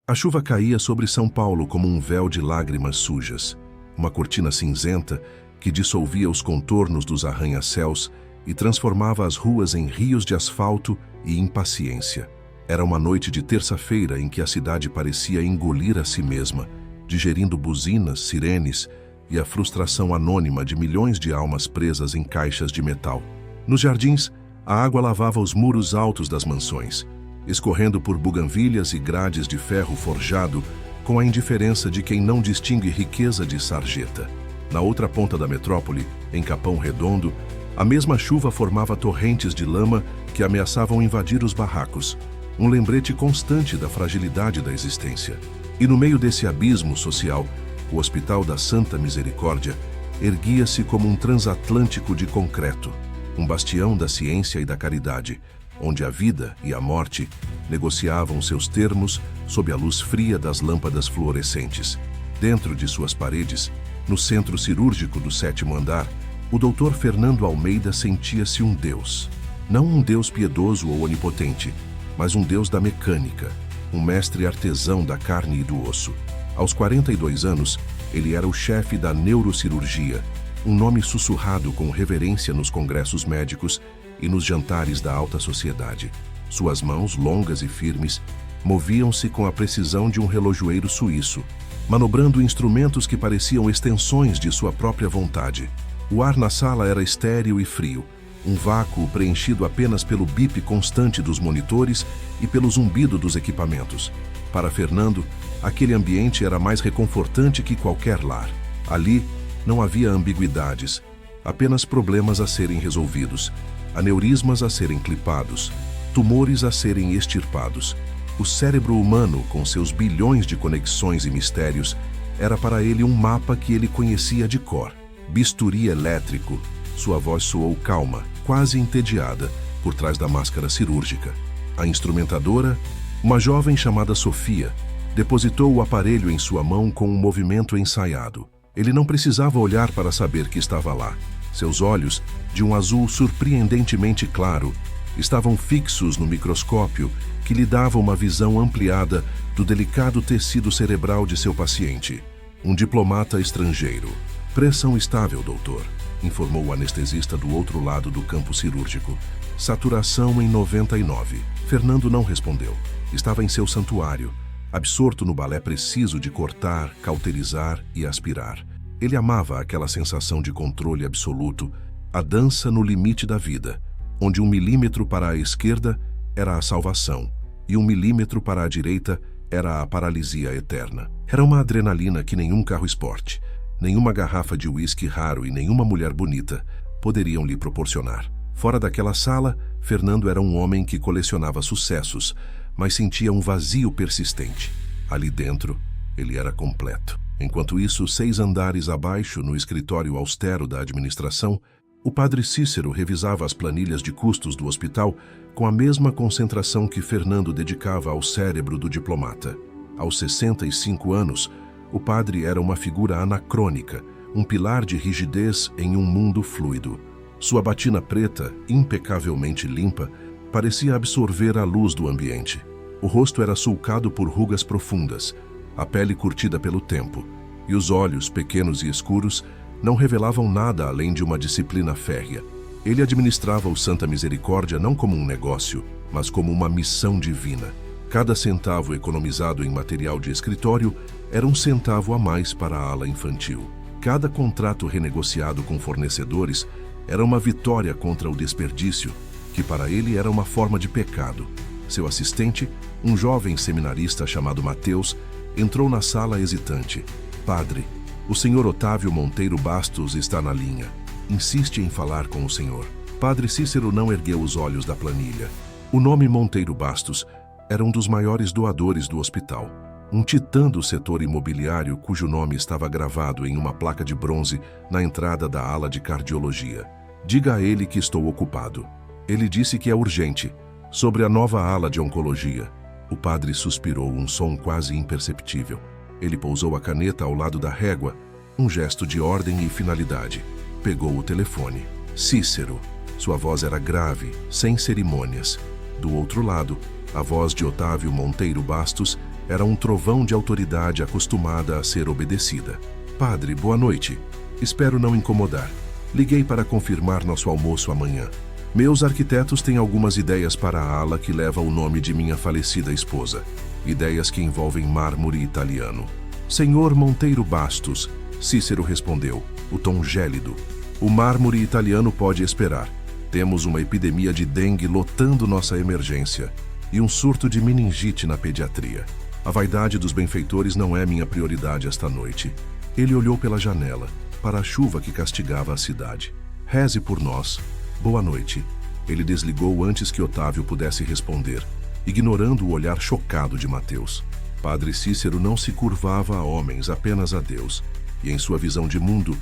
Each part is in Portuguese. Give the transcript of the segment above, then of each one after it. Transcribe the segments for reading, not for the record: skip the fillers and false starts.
A chuva caía sobre São Paulo como um véu de lágrimas sujas, uma cortina cinzenta que dissolvia os contornos dos arranha-céus e transformava as ruas em rios de asfalto e impaciência. Era uma noite de terça-feira em que a cidade parecia engolir a si mesma, digerindo buzinas, sirenes e a frustração anônima de milhões de almas presas em caixas de metal. Nos jardins, a água lavava os muros altos das mansões, escorrendo por buganvílias e grades de ferro forjado com a indiferença de quem não distingue riqueza de sarjeta. Na outra ponta da metrópole, em Capão Redondo, a mesma chuva formava torrentes de lama que ameaçavam invadir os barracos, um lembrete constante da fragilidade da existência. E no meio desse abismo social, o Hospital da Santa Misericórdia erguia-se como um transatlântico de concreto, um bastião da ciência e da caridade, onde a vida e a morte negociavam seus termos sob a luz fria das lâmpadas fluorescentes. Dentro de suas paredes, no centro cirúrgico do 7º andar, o Dr. Fernando Almeida sentia-se um deus. Não um deus piedoso ou onipotente, mas um deus da mecânica, um mestre artesão da carne e do osso. Aos 42 anos, ele era o chefe da neurocirurgia, um nome sussurrado com reverência nos congressos médicos e nos jantares da alta sociedade. Suas mãos, longas e firmes, moviam-se com a precisão de um relojoeiro suíço, manobrando instrumentos que pareciam extensões de sua própria vontade. O ar na sala era estéril e frio, um vácuo preenchido apenas pelo bip constante dos monitores e pelo zumbido dos equipamentos. Para Fernando, aquele ambiente era mais reconfortante que qualquer lar. Ali, não havia ambiguidades, apenas problemas a serem resolvidos, aneurismas a serem clipados, tumores a serem extirpados. O cérebro humano, com seus bilhões de conexões e mistérios, era para ele um mapa que ele conhecia de cor. Bisturi elétrico. Sua voz soou calma, quase entediada, por trás da máscara cirúrgica. A instrumentadora, uma jovem chamada Sofia, depositou o aparelho em sua mão com um movimento ensaiado. Ele não precisava olhar para saber que estava lá. Seus olhos, de um azul surpreendentemente claro, estavam fixos no microscópio que lhe dava uma visão ampliada do delicado tecido cerebral de seu paciente. Um diplomata estrangeiro. Pressão estável, doutor, informou o anestesista do outro lado do campo cirúrgico. Saturação em 99. Fernando não respondeu. Estava em seu santuário, absorto no balé preciso de cortar, cauterizar e aspirar. Ele amava aquela sensação de controle absoluto, a dança no limite da vida, onde 1 milímetro para a esquerda era a salvação e 1 milímetro para a direita era a paralisia eterna. Era uma adrenalina que nenhum carro esporte, nenhuma garrafa de uísque raro e nenhuma mulher bonita poderiam lhe proporcionar. Fora daquela sala, Fernando era um homem que colecionava sucessos, mas sentia um vazio persistente. Ali dentro, ele era completo. Enquanto isso, 6 andares abaixo, no escritório austero da administração, o padre Cícero revisava as planilhas de custos do hospital com a mesma concentração que Fernando dedicava ao cérebro do diplomata. Aos 65 anos, o padre era uma figura anacrônica, um pilar de rigidez em um mundo fluido. Sua batina preta, impecavelmente limpa, parecia absorver a luz do ambiente. O rosto era sulcado por rugas profundas, a pele curtida pelo tempo, e os olhos, pequenos e escuros, não revelavam nada além de uma disciplina férrea. Ele administrava o Santa Misericórdia não como um negócio, mas como uma missão divina. Cada centavo economizado em material de escritório era um centavo a mais para a ala infantil. Cada contrato renegociado com fornecedores era uma vitória contra o desperdício, que para ele era uma forma de pecado. Seu assistente, um jovem seminarista chamado Mateus, entrou na sala hesitante. Padre, o senhor Otávio Monteiro Bastos está na linha. Insiste em falar com o senhor. Padre Cícero não ergueu os olhos da planilha. O nome Monteiro Bastos era um dos maiores doadores do hospital. Um titã do setor imobiliário cujo nome estava gravado em uma placa de bronze na entrada da ala de cardiologia. Diga a ele que estou ocupado. Ele disse que é urgente, sobre a nova ala de oncologia. O padre suspirou, um som quase imperceptível. Ele pousou a caneta ao lado da régua, um gesto de ordem e finalidade. Pegou o telefone. Cícero. Sua voz era grave, sem cerimônias. Do outro lado, a voz de Otávio Monteiro Bastos Era um trovão de autoridade acostumada a ser obedecida. Padre, boa noite. Espero não incomodar. Liguei para confirmar nosso almoço amanhã. Meus arquitetos têm algumas ideias para a ala que leva o nome de minha falecida esposa. Ideias que envolvem mármore italiano. Senhor Monteiro Bastos, Cícero respondeu, o tom gélido. O mármore italiano pode esperar. Temos uma epidemia de dengue lotando nossa emergência e um surto de meningite na pediatria. A vaidade dos benfeitores não é minha prioridade esta noite. Ele olhou pela janela, para a chuva que castigava a cidade. Reze por nós. Boa noite. Ele desligou antes que Otávio pudesse responder, ignorando o olhar chocado de Mateus. Padre Cícero não se curvava a homens, apenas a Deus. E em sua visão de mundo,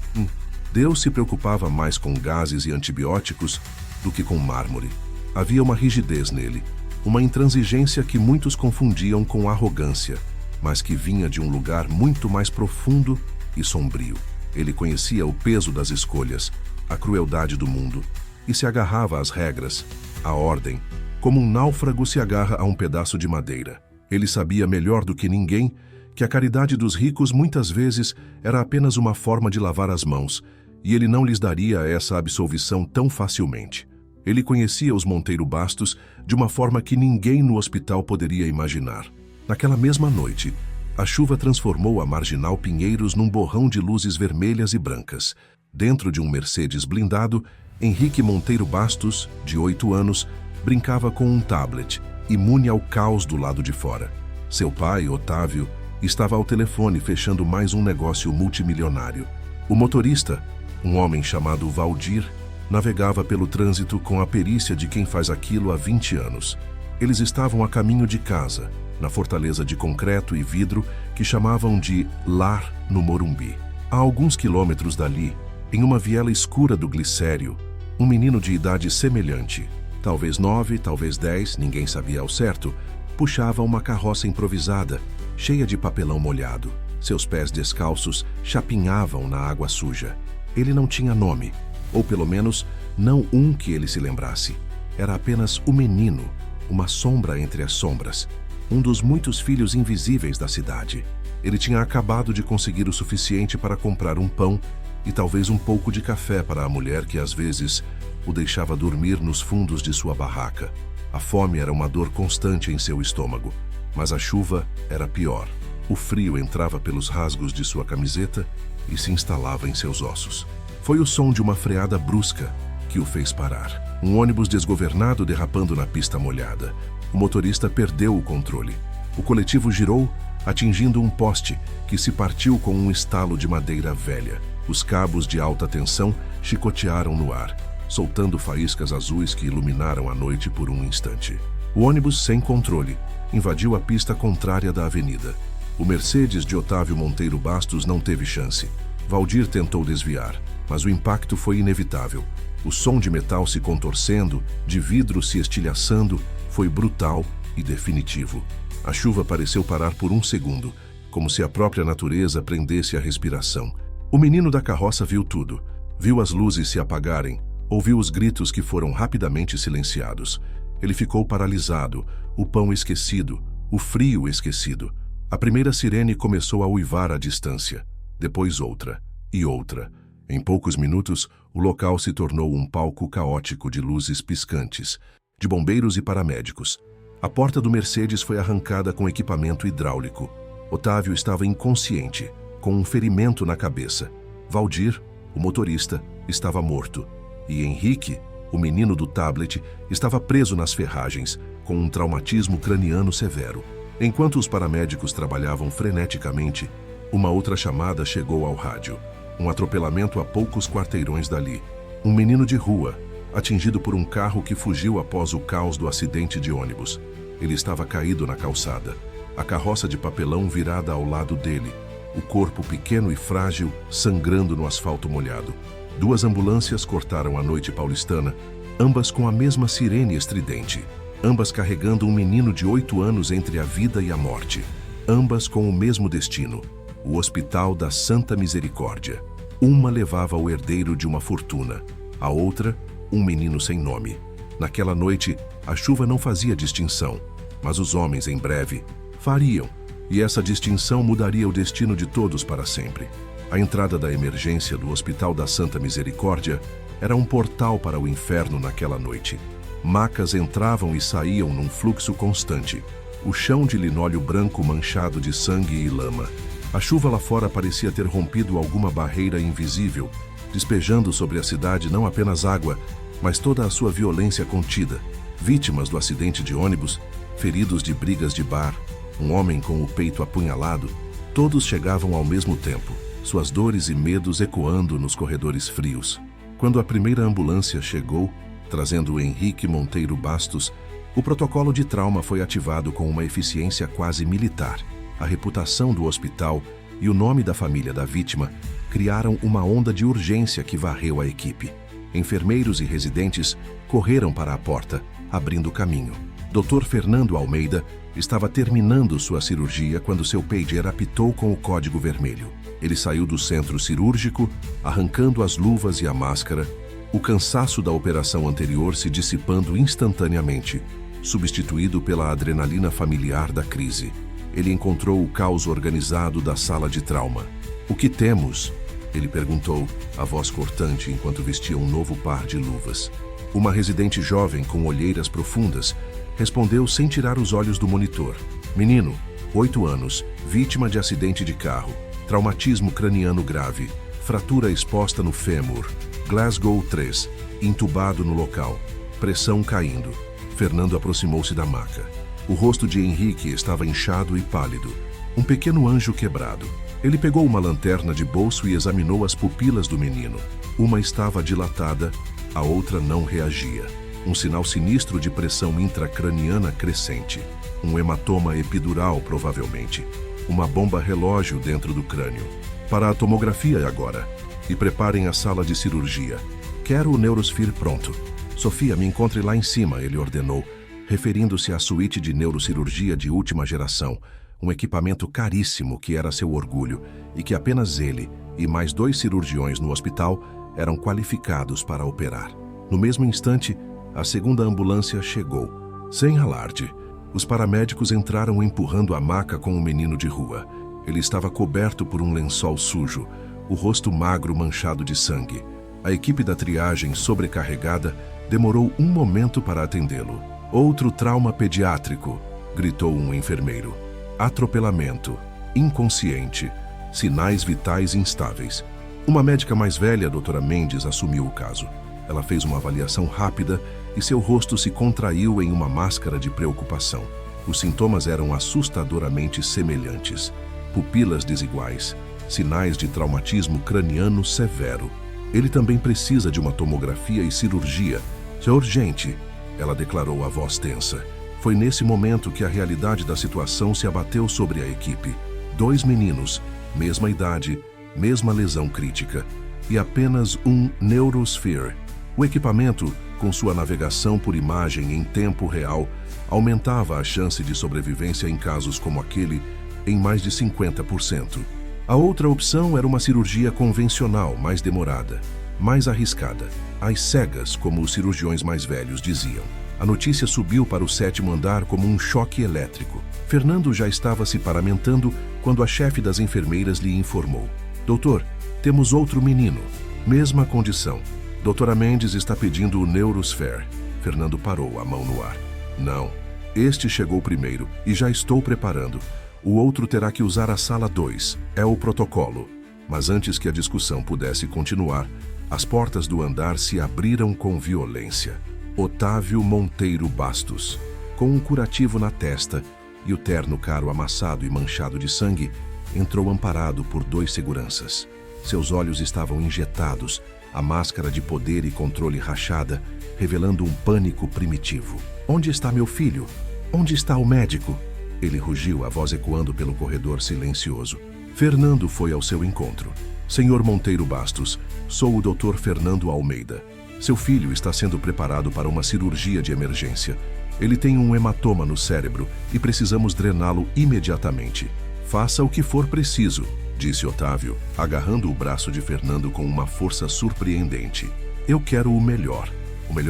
Deus se preocupava mais com gases e antibióticos do que com mármore. Havia uma rigidez nele, uma intransigência que muitos confundiam com arrogância, mas que vinha de um lugar muito mais profundo e sombrio. Ele conhecia o peso das escolhas, a crueldade do mundo, e se agarrava às regras, à ordem, como um náufrago se agarra a um pedaço de madeira. Ele sabia melhor do que ninguém que a caridade dos ricos muitas vezes era apenas uma forma de lavar as mãos, e ele não lhes daria essa absolvição tão facilmente. Ele conhecia os Monteiro Bastos de uma forma que ninguém no hospital poderia imaginar. Naquela mesma noite, a chuva transformou a Marginal Pinheiros num borrão de luzes vermelhas e brancas. Dentro de um Mercedes blindado, Henrique Monteiro Bastos, de 8 anos, brincava com um tablet, imune ao caos do lado de fora. Seu pai, Otávio, estava ao telefone fechando mais um negócio multimilionário. O motorista, um homem chamado Valdir, navegava pelo trânsito com a perícia de quem faz aquilo há 20 anos. Eles estavam a caminho de casa, na fortaleza de concreto e vidro que chamavam de Lar no Morumbi. A alguns quilômetros dali, em uma viela escura do Glicério, um menino de idade semelhante, talvez 9, talvez 10, ninguém sabia ao certo, puxava uma carroça improvisada, cheia de papelão molhado. Seus pés descalços chapinhavam na água suja. Ele não tinha nome, ou pelo menos não um que ele se lembrasse. Era apenas o menino, uma sombra entre as sombras, um dos muitos filhos invisíveis da cidade. Ele tinha acabado de conseguir o suficiente para comprar um pão e talvez um pouco de café para a mulher que às vezes o deixava dormir nos fundos de sua barraca. A fome era uma dor constante em seu estômago, mas a chuva era pior. O frio entrava pelos rasgos de sua camiseta e se instalava em seus ossos. Foi o som de uma freada brusca que o fez parar. Um ônibus desgovernado derrapando na pista molhada. O motorista perdeu o controle. O coletivo girou, atingindo um poste que se partiu com um estalo de madeira velha. Os cabos de alta tensão chicotearam no ar, soltando faíscas azuis que iluminaram a noite por um instante. O ônibus, sem controle, invadiu a pista contrária da avenida. O Mercedes de Otávio Monteiro Bastos não teve chance. Valdir tentou desviar, mas o impacto foi inevitável. O som de metal se contorcendo, de vidro se estilhaçando, foi brutal e definitivo. A chuva pareceu parar por um segundo, como se a própria natureza prendesse a respiração. O menino da carroça viu tudo. Viu as luzes se apagarem, ouviu os gritos que foram rapidamente silenciados. Ele ficou paralisado, o pão esquecido, o frio esquecido. A primeira sirene começou a uivar à distância, depois outra e outra. Em poucos minutos, o local se tornou um palco caótico de luzes piscantes, de bombeiros e paramédicos. A porta do Mercedes foi arrancada com equipamento hidráulico. Otávio estava inconsciente, com um ferimento na cabeça. Valdir, o motorista, estava morto. E Henrique, o menino do tablet, estava preso nas ferragens, com um traumatismo craniano severo. Enquanto os paramédicos trabalhavam freneticamente, uma outra chamada chegou ao rádio. Um atropelamento a poucos quarteirões dali. Um menino de rua, atingido por um carro que fugiu após o caos do acidente de ônibus. Ele estava caído na calçada, a carroça de papelão virada ao lado dele, o corpo pequeno e frágil sangrando no asfalto molhado. 2 ambulâncias cortaram a noite paulistana, ambas com a mesma sirene estridente, ambas carregando um menino de 8 anos entre a vida e a morte, ambas com o mesmo destino, o Hospital da Santa Misericórdia. Uma levava o herdeiro de uma fortuna, a outra, um menino sem nome. Naquela noite, a chuva não fazia distinção, mas os homens, em breve, fariam, E essa distinção mudaria o destino de todos para sempre. A entrada da emergência do Hospital da Santa Misericórdia era um portal para o inferno naquela noite. Macas entravam e saíam num fluxo constante. O chão de linóleo branco manchado de sangue e lama. A chuva lá fora parecia ter rompido alguma barreira invisível, despejando sobre a cidade não apenas água, mas toda a sua violência contida. Vítimas do acidente de ônibus, feridos de brigas de bar, um homem com o peito apunhalado, todos chegavam ao mesmo tempo, suas dores e medos ecoando nos corredores frios. Quando a primeira ambulância chegou, trazendo Henrique Monteiro Bastos, o protocolo de trauma foi ativado com uma eficiência quase militar. A reputação do hospital e o nome da família da vítima criaram uma onda de urgência que varreu a equipe. Enfermeiros e residentes correram para a porta, abrindo caminho. Dr. Fernando Almeida estava terminando sua cirurgia quando seu pager apitou com o código vermelho. Ele saiu do centro cirúrgico, arrancando as luvas e a máscara, o cansaço da operação anterior se dissipando instantaneamente, substituído pela adrenalina familiar da crise. Ele encontrou o caos organizado da sala de trauma. "O que temos?" ele perguntou, a voz cortante enquanto vestia um novo par de luvas. Uma residente jovem com olheiras profundas respondeu sem tirar os olhos do monitor. "Menino, 8 anos, vítima de acidente de carro, traumatismo craniano grave, fratura exposta no fêmur, Glasgow 3, entubado no local, pressão caindo." Fernando aproximou-se da maca. O rosto de Henrique estava inchado e pálido, um pequeno anjo quebrado. Ele pegou uma lanterna de bolso e examinou as pupilas do menino. Uma estava dilatada, a outra não reagia. Um sinal sinistro de pressão intracraniana crescente. Um hematoma epidural, provavelmente. Uma bomba relógio dentro do crânio. "Para a tomografia agora. E preparem a sala de cirurgia. Quero o Neurosphere pronto." "Sofia, me encontre lá em cima", ele ordenou, referindo-se à suíte de neurocirurgia de última geração, um equipamento caríssimo que era seu orgulho e que apenas ele e mais 2 cirurgiões no hospital eram qualificados para operar. No mesmo instante, a segunda ambulância chegou. Sem alarde, os paramédicos entraram empurrando a maca com o menino de rua. Ele estava coberto por um lençol sujo, o rosto magro manchado de sangue. A equipe da triagem, sobrecarregada, demorou um momento para atendê-lo. "Outro trauma pediátrico", gritou um enfermeiro. "Atropelamento, inconsciente, sinais vitais instáveis." Uma médica mais velha, a doutora Mendes, assumiu o caso. Ela fez uma avaliação rápida e seu rosto se contraiu em uma máscara de preocupação. Os sintomas eram assustadoramente semelhantes. Pupilas desiguais, sinais de traumatismo craniano severo. "Ele também precisa de uma tomografia e cirurgia. Isso é urgente", ela declarou a voz tensa. Foi nesse momento que a realidade da situação se abateu sobre a equipe. 2 meninos, mesma idade, mesma lesão crítica, e apenas um Neurosphere. O equipamento, com sua navegação por imagem em tempo real, aumentava a chance de sobrevivência em casos como aquele em mais de 50%. A outra opção era uma cirurgia convencional, mais demorada, mais arriscada, às cegas, como os cirurgiões mais velhos diziam. A notícia subiu para o 7º andar como um choque elétrico. Fernando já estava se paramentando quando a chefe das enfermeiras lhe informou: "Doutor, temos outro menino. Mesma condição. Doutora Mendes está pedindo o Neurosphere." Fernando parou, a mão no ar. "Não. Este chegou primeiro e já estou preparando. O outro terá que usar a sala 2. É o protocolo." Mas antes que a discussão pudesse continuar, as portas do andar se abriram com violência. Otávio Monteiro Bastos, com um curativo na testa e o terno caro amassado e manchado de sangue, entrou amparado por 2 seguranças. Seus olhos estavam injetados, a máscara de poder e controle rachada, revelando um pânico primitivo. "Onde está meu filho? Onde está o médico?" Ele rugiu, a voz ecoando pelo corredor silencioso. Fernando foi ao seu encontro. "Senhor Monteiro Bastos, sou o Dr. Fernando Almeida. Seu filho está sendo preparado para uma cirurgia de emergência. Ele tem um hematoma no cérebro e precisamos drená-lo imediatamente. Faça o que for preciso", disse Otávio, agarrando o braço de Fernando com uma força surpreendente. "Eu quero o melhor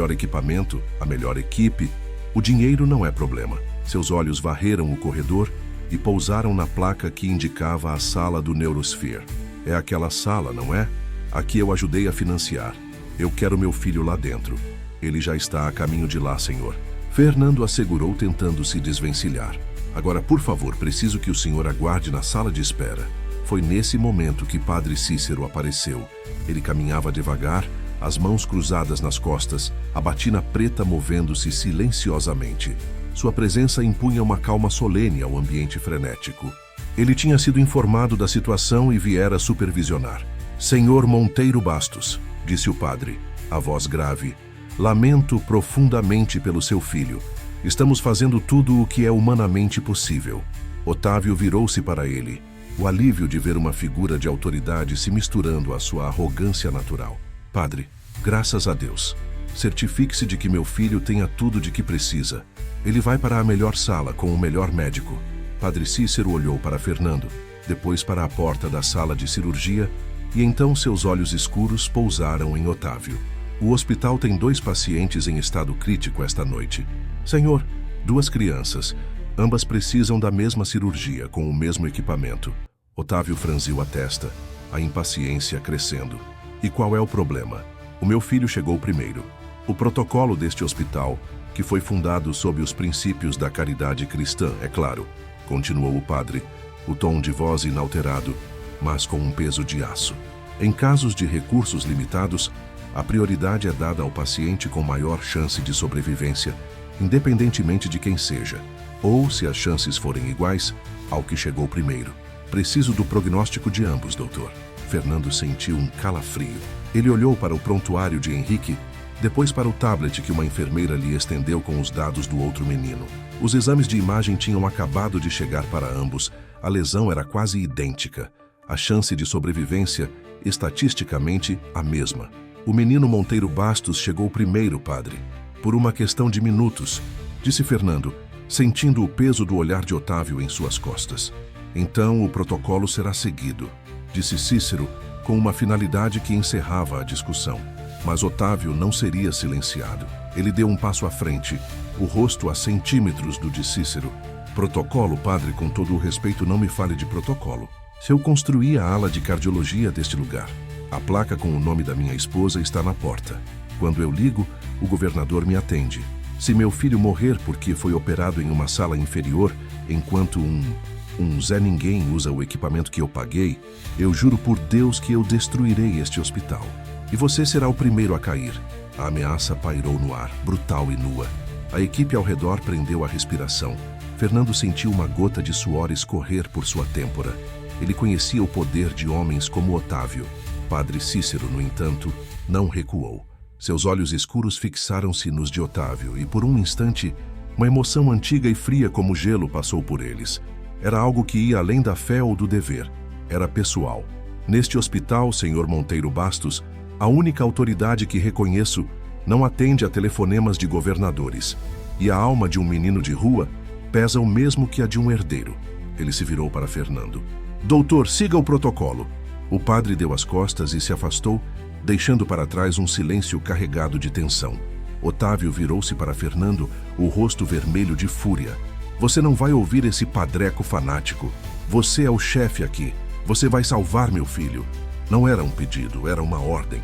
equipamento, a melhor equipe. O dinheiro não é problema." Seus olhos varreram o corredor e pousaram na placa que indicava a sala do Neurosphere. É aquela sala, não é? A que eu ajudei a financiar. Eu quero meu filho lá dentro. Ele já está a caminho de lá, senhor. Fernando assegurou, tentando se desvencilhar. Agora, por favor, preciso que o senhor aguarde na sala de espera. Foi nesse momento que Padre Cícero apareceu. Ele caminhava devagar, as mãos cruzadas nas costas, a batina preta movendo-se silenciosamente. Sua presença impunha uma calma solene ao ambiente frenético. Ele tinha sido informado da situação e viera supervisionar. Senhor Monteiro Bastos, disse o padre, a voz grave, lamento profundamente pelo seu filho. Estamos fazendo tudo o que é humanamente possível. Otávio virou-se para ele. O alívio de ver uma figura de autoridade se misturando à sua arrogância natural. Padre, graças a Deus. Certifique-se de que meu filho tenha tudo de que precisa. Ele vai para a melhor sala com o melhor médico. Padre Cícero olhou para Fernando, depois para a porta da sala de cirurgia, e então seus olhos escuros pousaram em Otávio. O hospital tem 2 pacientes em estado crítico esta noite. Senhor, 2 crianças. Ambas precisam da mesma cirurgia, com o mesmo equipamento. Otávio franziu a testa, a impaciência crescendo. E qual é o problema? O meu filho chegou primeiro. O protocolo deste hospital, que foi fundado sob os princípios da caridade cristã, é claro, continuou o padre, o tom de voz inalterado, mas com um peso de aço. Em casos de recursos limitados, a prioridade é dada ao paciente com maior chance de sobrevivência, independentemente de quem seja, ou, se as chances forem iguais, ao que chegou primeiro. Preciso do prognóstico de ambos, doutor. Fernando sentiu um calafrio. Ele olhou para o prontuário de Henrique, depois para o tablet que uma enfermeira lhe estendeu com os dados do outro menino. Os exames de imagem tinham acabado de chegar para ambos. A lesão era quase idêntica. A chance de sobrevivência, estatisticamente, a mesma. O menino Monteiro Bastos chegou primeiro, padre. Por uma questão de minutos, disse Fernando, sentindo o peso do olhar de Otávio em suas costas. Então o protocolo será seguido, disse Cícero, com uma finalidade que encerrava a discussão. Mas Otávio não seria silenciado. Ele deu um passo à frente, o rosto a centímetros do de Cícero. Protocolo, padre, com todo o respeito, não me fale de protocolo. Se eu construí a ala de cardiologia deste lugar. A placa com o nome da minha esposa está na porta. Quando eu ligo, o governador me atende. Se meu filho morrer porque foi operado em uma sala inferior, enquanto um Zé Ninguém usa o equipamento que eu paguei, eu juro por Deus que eu destruirei este hospital. E você será o primeiro a cair. A ameaça pairou no ar, brutal e nua. A equipe ao redor prendeu a respiração. Fernando sentiu uma gota de suor escorrer por sua têmpora. Ele conhecia o poder de homens como Otávio. Padre Cícero, no entanto, não recuou. Seus olhos escuros fixaram-se nos de Otávio e, por um instante, uma emoção antiga e fria como gelo passou por eles. Era algo que ia além da fé ou do dever. Era pessoal. Neste hospital, senhor Monteiro Bastos, a única autoridade que reconheço não atende a telefonemas de governadores. E a alma de um menino de rua pesa o mesmo que a de um herdeiro. Ele se virou para Fernando. Doutor, siga o protocolo. O padre deu as costas e se afastou, deixando para trás um silêncio carregado de tensão. Otávio virou-se para Fernando, o rosto vermelho de fúria. Você não vai ouvir esse padreco fanático. Você é o chefe aqui. Você vai salvar meu filho. Não era um pedido, era uma ordem.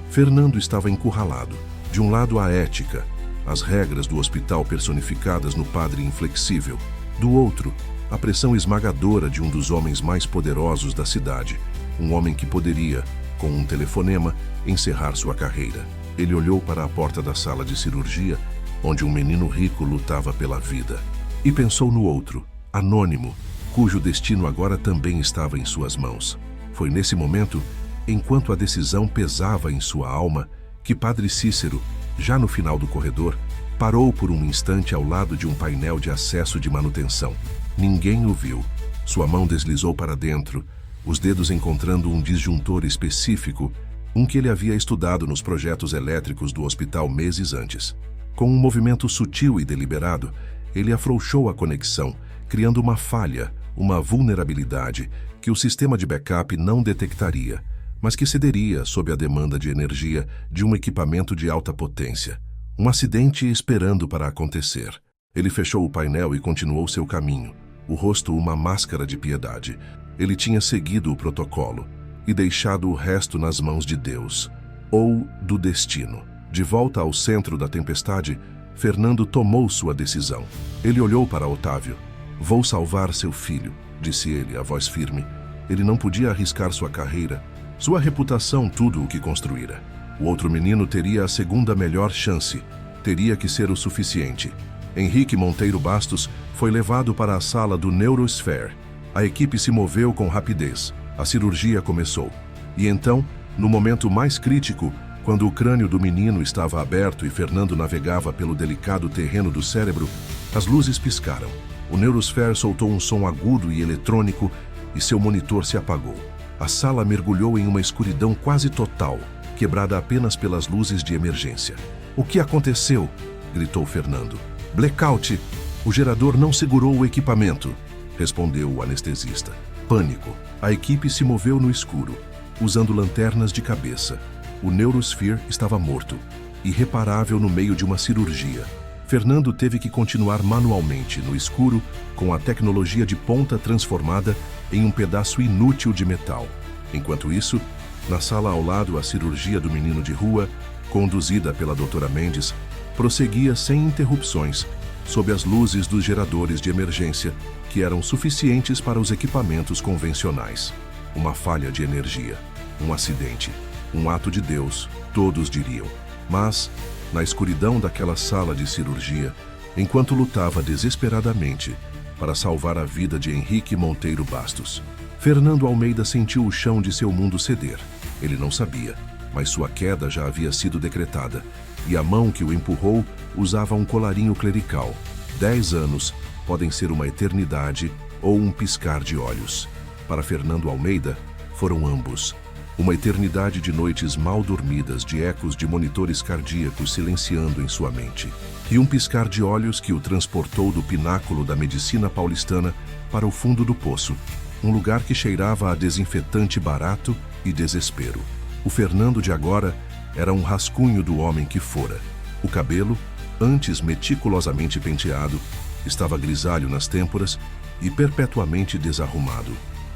Fernando estava encurralado. De um lado, a ética, as regras do hospital personificadas no padre inflexível. Do outro, a pressão esmagadora de um dos homens mais poderosos da cidade. Um homem que poderia, com um telefonema, encerrar sua carreira. Ele olhou para a porta da sala de cirurgia, onde um menino rico lutava pela vida. E pensou no outro, anônimo, cujo destino agora também estava em suas mãos. Foi nesse momento, enquanto a decisão pesava em sua alma, que Padre Cícero, já no final do corredor, parou por um instante ao lado de um painel de acesso de manutenção. Ninguém o viu. Sua mão deslizou para dentro, os dedos encontrando um disjuntor específico, um que ele havia estudado nos projetos elétricos do hospital meses antes. Com um movimento sutil e deliberado, ele afrouxou a conexão, criando uma falha, uma vulnerabilidade que o sistema de backup não detectaria, mas que cederia sob a demanda de energia de um equipamento de alta potência. Um acidente esperando para acontecer. Ele fechou o painel e continuou seu caminho. o rosto uma máscara de piedade. Ele tinha seguido o protocolo e deixado o resto nas mãos de Deus, ou do destino. De volta ao centro da tempestade, Fernando tomou sua decisão. Ele olhou para Otávio. "Vou salvar seu filho", disse ele, a voz firme. Ele não podia arriscar sua carreira, sua reputação, tudo o que construíra. O outro menino teria a segunda melhor chance. Teria que ser o suficiente. Henrique Monteiro Bastos foi levado para a sala do Neurosphere. A equipe se moveu com rapidez. A cirurgia começou. E então, no momento mais crítico, quando o crânio do menino estava aberto e Fernando navegava pelo delicado terreno do cérebro, as luzes piscaram. O Neurosphere soltou um som agudo e eletrônico e seu monitor se apagou. A sala mergulhou em uma escuridão quase total, quebrada apenas pelas luzes de emergência. "O que aconteceu?", gritou Fernando. "Blackout! O gerador não segurou o equipamento", respondeu o anestesista. Pânico. A equipe se moveu no escuro, usando lanternas de cabeça. O Neurosphere estava morto, irreparável no meio de uma cirurgia. Fernando teve que continuar manualmente, no escuro, com a tecnologia de ponta transformada em um pedaço inútil de metal. Enquanto isso, na sala ao lado, a cirurgia do menino de rua, conduzida pela doutora Mendes, prosseguia sem interrupções, sob as luzes dos geradores de emergência, que eram suficientes para os equipamentos convencionais. Uma falha de energia, um acidente, um ato de Deus, todos diriam. Mas, na escuridão daquela sala de cirurgia, enquanto lutava desesperadamente para salvar a vida de Henrique Monteiro Bastos, Fernando Almeida sentiu o chão de seu mundo ceder. Ele não sabia, mas sua queda já havia sido decretada, e a mão que o empurrou usava um colarinho clerical. 10 anos podem ser uma eternidade ou um piscar de olhos. Para Fernando Almeida, foram ambos. Uma eternidade de noites mal dormidas, de ecos de monitores cardíacos silenciando em sua mente. E um piscar de olhos que o transportou do pináculo da medicina paulistana para o fundo do poço, um lugar que cheirava a desinfetante barato e desespero. O Fernando de agora era um rascunho do homem que fora. O cabelo, antes meticulosamente penteado, estava grisalho nas têmporas e perpetuamente desarrumado.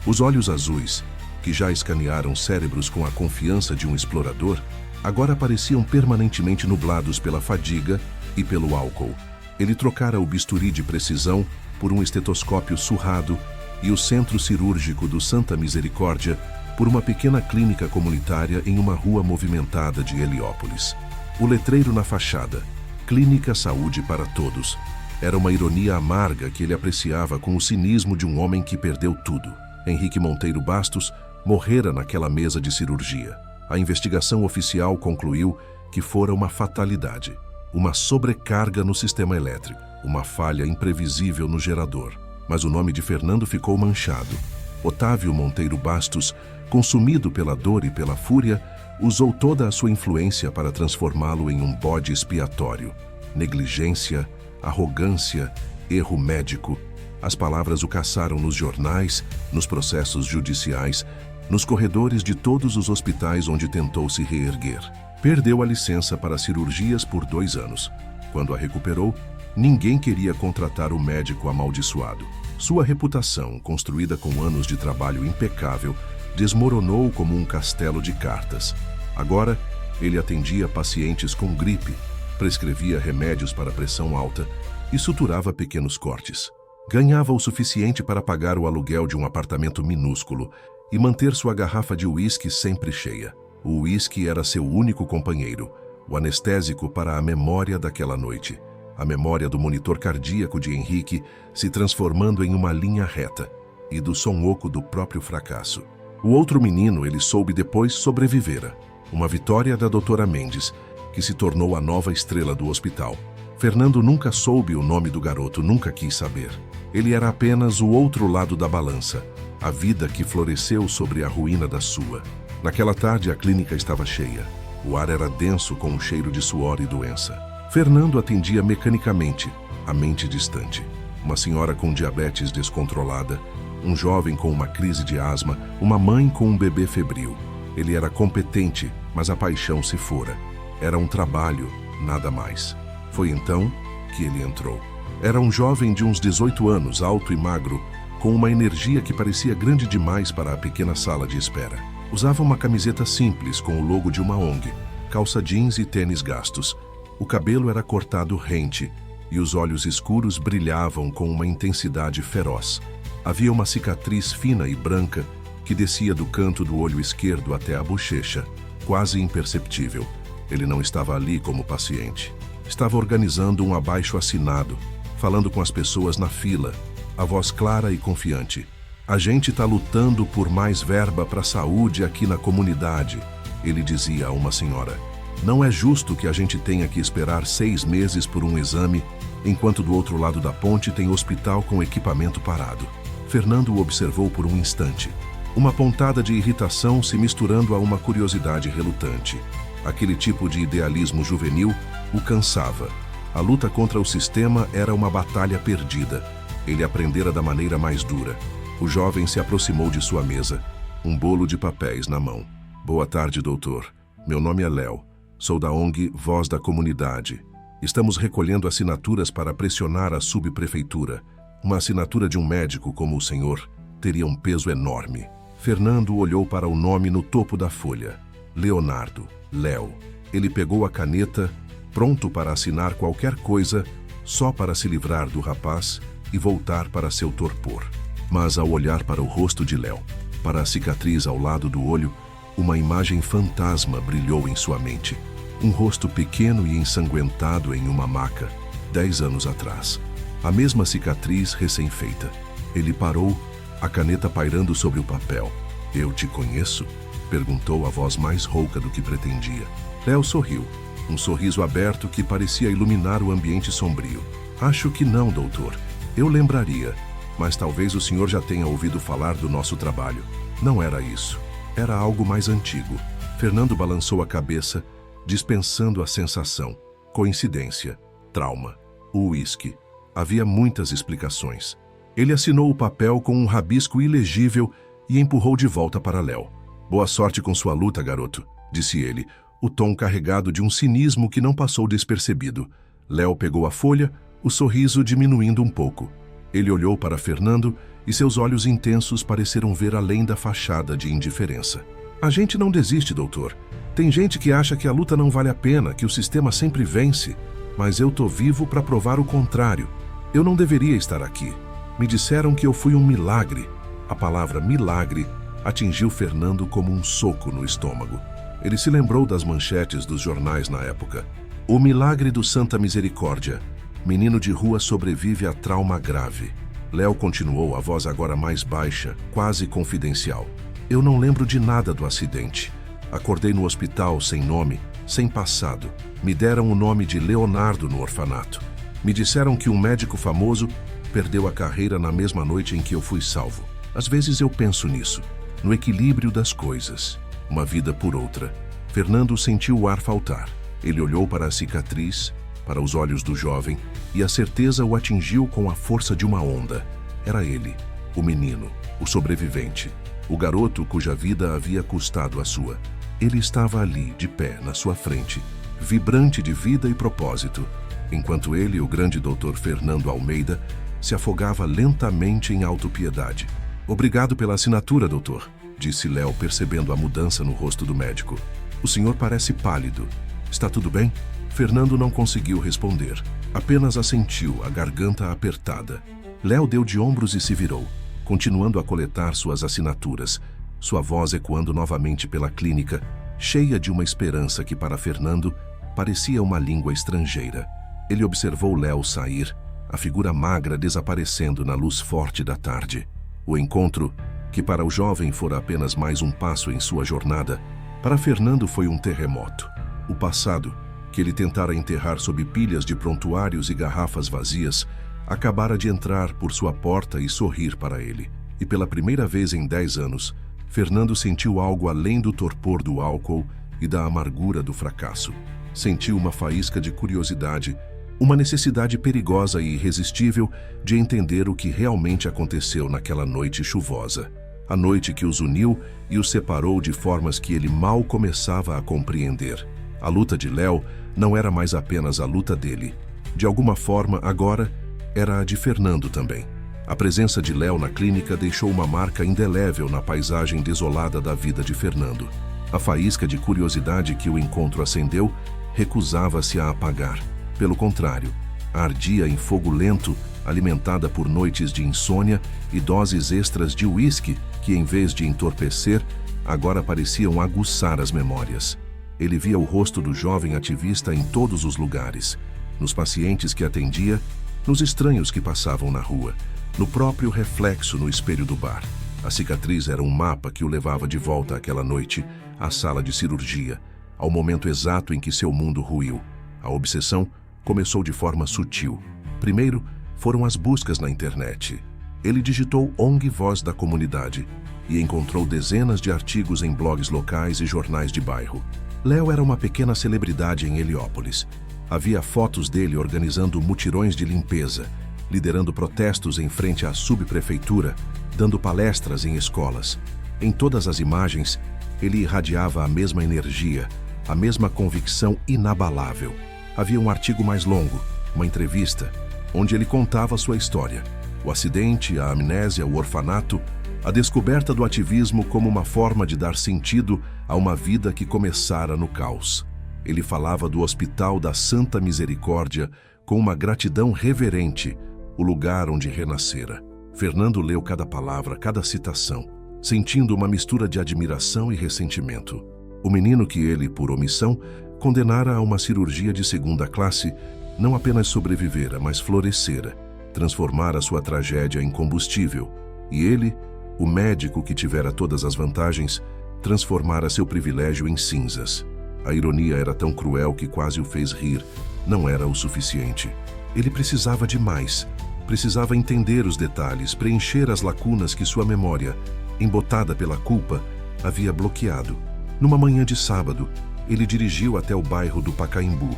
Os olhos azuis, que já escanearam cérebros com a confiança de um explorador, agora pareciam permanentemente nublados pela fadiga e pelo álcool. Ele trocara o bisturi de precisão por um estetoscópio surrado e o centro cirúrgico do Santa Misericórdia por uma pequena clínica comunitária em uma rua movimentada de Heliópolis. O letreiro na fachada, Clínica Saúde para Todos, era uma ironia amarga que ele apreciava com o cinismo de um homem que perdeu tudo. Henrique Monteiro Bastos morrera naquela mesa de cirurgia. A investigação oficial concluiu que fora uma fatalidade, uma sobrecarga no sistema elétrico, uma falha imprevisível no gerador. Mas o nome de Fernando ficou manchado. Otávio Monteiro Bastos, consumido pela dor e pela fúria, usou toda a sua influência para transformá-lo em um bode expiatório. Negligência, arrogância, erro médico. As palavras o caçaram nos jornais, nos processos judiciais, nos corredores de todos os hospitais onde tentou se reerguer. Perdeu a licença para cirurgias por 2 anos. Quando a recuperou, ninguém queria contratar o médico amaldiçoado. Sua reputação, construída com anos de trabalho impecável, desmoronou como um castelo de cartas. Agora, ele atendia pacientes com gripe, prescrevia remédios para pressão alta e suturava pequenos cortes. Ganhava o suficiente para pagar o aluguel de um apartamento minúsculo e manter sua garrafa de uísque sempre cheia. O uísque era seu único companheiro, o anestésico para a memória daquela noite. A memória do monitor cardíaco de Henrique se transformando em uma linha reta e do som oco do próprio fracasso. O outro menino, ele soube depois, sobrevivera. Uma vitória da doutora Mendes, que se tornou a nova estrela do hospital. Fernando nunca soube o nome do garoto, nunca quis saber. Ele era apenas o outro lado da balança, a vida que floresceu sobre a ruína da sua. Naquela tarde, a clínica estava cheia. O ar era denso com um cheiro de suor e doença. Fernando atendia mecanicamente, a mente distante. Uma senhora com diabetes descontrolada, um jovem com uma crise de asma, uma mãe com um bebê febril. Ele era competente, mas a paixão se fora. Era um trabalho, nada mais. Foi então que ele entrou. Era um jovem de uns 18 anos, alto e magro, com uma energia que parecia grande demais para a pequena sala de espera. Usava uma camiseta simples com o logo de uma ONG, calça jeans e tênis gastos. O cabelo era cortado rente e os olhos escuros brilhavam com uma intensidade feroz. Havia uma cicatriz fina e branca que descia do canto do olho esquerdo até a bochecha, quase imperceptível. Ele não estava ali como paciente. Estava organizando um abaixo-assinado, falando com as pessoas na fila, a voz clara e confiante. A gente está lutando por mais verba para a saúde aqui na comunidade, ele dizia a uma senhora. Não é justo que a gente tenha que esperar 6 meses por um exame, enquanto do outro lado da ponte tem hospital com equipamento parado. Fernando o observou por um instante. Uma pontada de irritação se misturando a uma curiosidade relutante. Aquele tipo de idealismo juvenil o cansava. A luta contra o sistema era uma batalha perdida. Ele aprendera da maneira mais dura. O jovem se aproximou de sua mesa, um bolo de papéis na mão. Boa tarde, doutor. Meu nome é Léo. Sou da ONG Voz da Comunidade. Estamos recolhendo assinaturas para pressionar a subprefeitura. Uma assinatura de um médico como o senhor teria um peso enorme. Fernando olhou para o nome no topo da folha. Leonardo. Léo. Ele pegou a caneta, pronto para assinar qualquer coisa, só para se livrar do rapaz e voltar para seu torpor. Mas ao olhar para o rosto de Léo, para a cicatriz ao lado do olho, uma imagem fantasma brilhou em sua mente. Um rosto pequeno e ensanguentado em uma maca, 10 anos atrás. A mesma cicatriz recém-feita. Ele parou, a caneta pairando sobre o papel. Eu te conheço? Perguntou a voz mais rouca do que pretendia. Léo sorriu, um sorriso aberto que parecia iluminar o ambiente sombrio. Acho que não, doutor. Eu lembraria, mas talvez o senhor já tenha ouvido falar do nosso trabalho. Não era isso. Era algo mais antigo. Fernando balançou a cabeça, dispensando a sensação. Coincidência. Trauma. O uísque. Havia muitas explicações. Ele assinou o papel com um rabisco ilegível e empurrou de volta para Léo. Boa sorte com sua luta, garoto, disse ele, o tom carregado de um cinismo que não passou despercebido. Léo pegou a folha, o sorriso diminuindo um pouco. Ele olhou para Fernando e seus olhos intensos pareceram ver além da fachada de indiferença. A gente não desiste, doutor. Tem gente que acha que a luta não vale a pena, que o sistema sempre vence. Mas eu tô vivo para provar o contrário. Eu não deveria estar aqui. Me disseram que eu fui um milagre. A palavra milagre atingiu Fernando como um soco no estômago. Ele se lembrou das manchetes dos jornais na época. O milagre do Santa Misericórdia. Menino de rua sobrevive a trauma grave. Léo continuou, a voz agora mais baixa, quase confidencial. Eu não lembro de nada do acidente. Acordei no hospital sem nome, sem passado. Me deram o nome de Leonardo no orfanato. Me disseram que um médico famoso perdeu a carreira na mesma noite em que eu fui salvo. Às vezes eu penso nisso, no equilíbrio das coisas. Uma vida por outra. Fernando sentiu o ar faltar. Ele olhou para a cicatriz, para os olhos do jovem, e a certeza o atingiu com a força de uma onda. Era ele, o menino, o sobrevivente, o garoto cuja vida havia custado a sua. Ele estava ali, de pé, na sua frente, vibrante de vida e propósito, enquanto ele, o grande doutor Fernando Almeida, se afogava lentamente em autopiedade. Obrigado pela assinatura, doutor, disse Léo, percebendo a mudança no rosto do médico. O senhor parece pálido. Está tudo bem? Fernando não conseguiu responder. Apenas assentiu, a garganta apertada. Léo deu de ombros e se virou, continuando a coletar suas assinaturas, sua voz ecoando novamente pela clínica, cheia de uma esperança que para Fernando parecia uma língua estrangeira. Ele observou Léo sair, a figura magra desaparecendo na luz forte da tarde. O encontro, que para o jovem fora apenas mais um passo em sua jornada, para Fernando foi um terremoto. O passado, que ele tentara enterrar sob pilhas de prontuários e garrafas vazias, acabara de entrar por sua porta e sorrir para ele. E pela primeira vez em 10 anos, Fernando sentiu algo além do torpor do álcool e da amargura do fracasso. Sentiu uma faísca de curiosidade, uma necessidade perigosa e irresistível de entender o que realmente aconteceu naquela noite chuvosa. A noite que os uniu e os separou de formas que ele mal começava a compreender. A luta de Léo não era mais apenas a luta dele. De alguma forma, agora, era a de Fernando também. A presença de Léo na clínica deixou uma marca indelével na paisagem desolada da vida de Fernando. A faísca de curiosidade que o encontro acendeu recusava-se a apagar. Pelo contrário, ardia em fogo lento, alimentada por noites de insônia e doses extras de uísque que, em vez de entorpecer, agora pareciam aguçar as memórias. Ele via o rosto do jovem ativista em todos os lugares, nos pacientes que atendia, nos estranhos que passavam na rua, no próprio reflexo no espelho do bar. A cicatriz era um mapa que o levava de volta àquela noite, à sala de cirurgia, ao momento exato em que seu mundo ruiu. A obsessão começou de forma sutil. Primeiro, foram as buscas na internet. Ele digitou ONG Voz da Comunidade e encontrou dezenas de artigos em blogs locais e jornais de bairro. Léo era uma pequena celebridade em Heliópolis. Havia fotos dele organizando mutirões de limpeza, liderando protestos em frente à subprefeitura, dando palestras em escolas. Em todas as imagens, ele irradiava a mesma energia, a mesma convicção inabalável. Havia um artigo mais longo, uma entrevista, onde ele contava sua história. O acidente, a amnésia, o orfanato, a descoberta do ativismo como uma forma de dar sentido a uma vida que começara no caos. Ele falava do Hospital da Santa Misericórdia com uma gratidão reverente, o lugar onde renascera. Fernando leu cada palavra, cada citação, sentindo uma mistura de admiração e ressentimento. O menino que ele, por omissão, condenara a uma cirurgia de segunda classe, não apenas sobrevivera, mas florescera, transformara sua tragédia em combustível, e ele, o médico que tivera todas as vantagens, transformara seu privilégio em cinzas. A ironia era tão cruel que quase o fez rir. Não era o suficiente. Ele precisava de mais. Precisava entender os detalhes, preencher as lacunas que sua memória, embotada pela culpa, havia bloqueado. Numa manhã de sábado, ele dirigiu até o bairro do Pacaembu,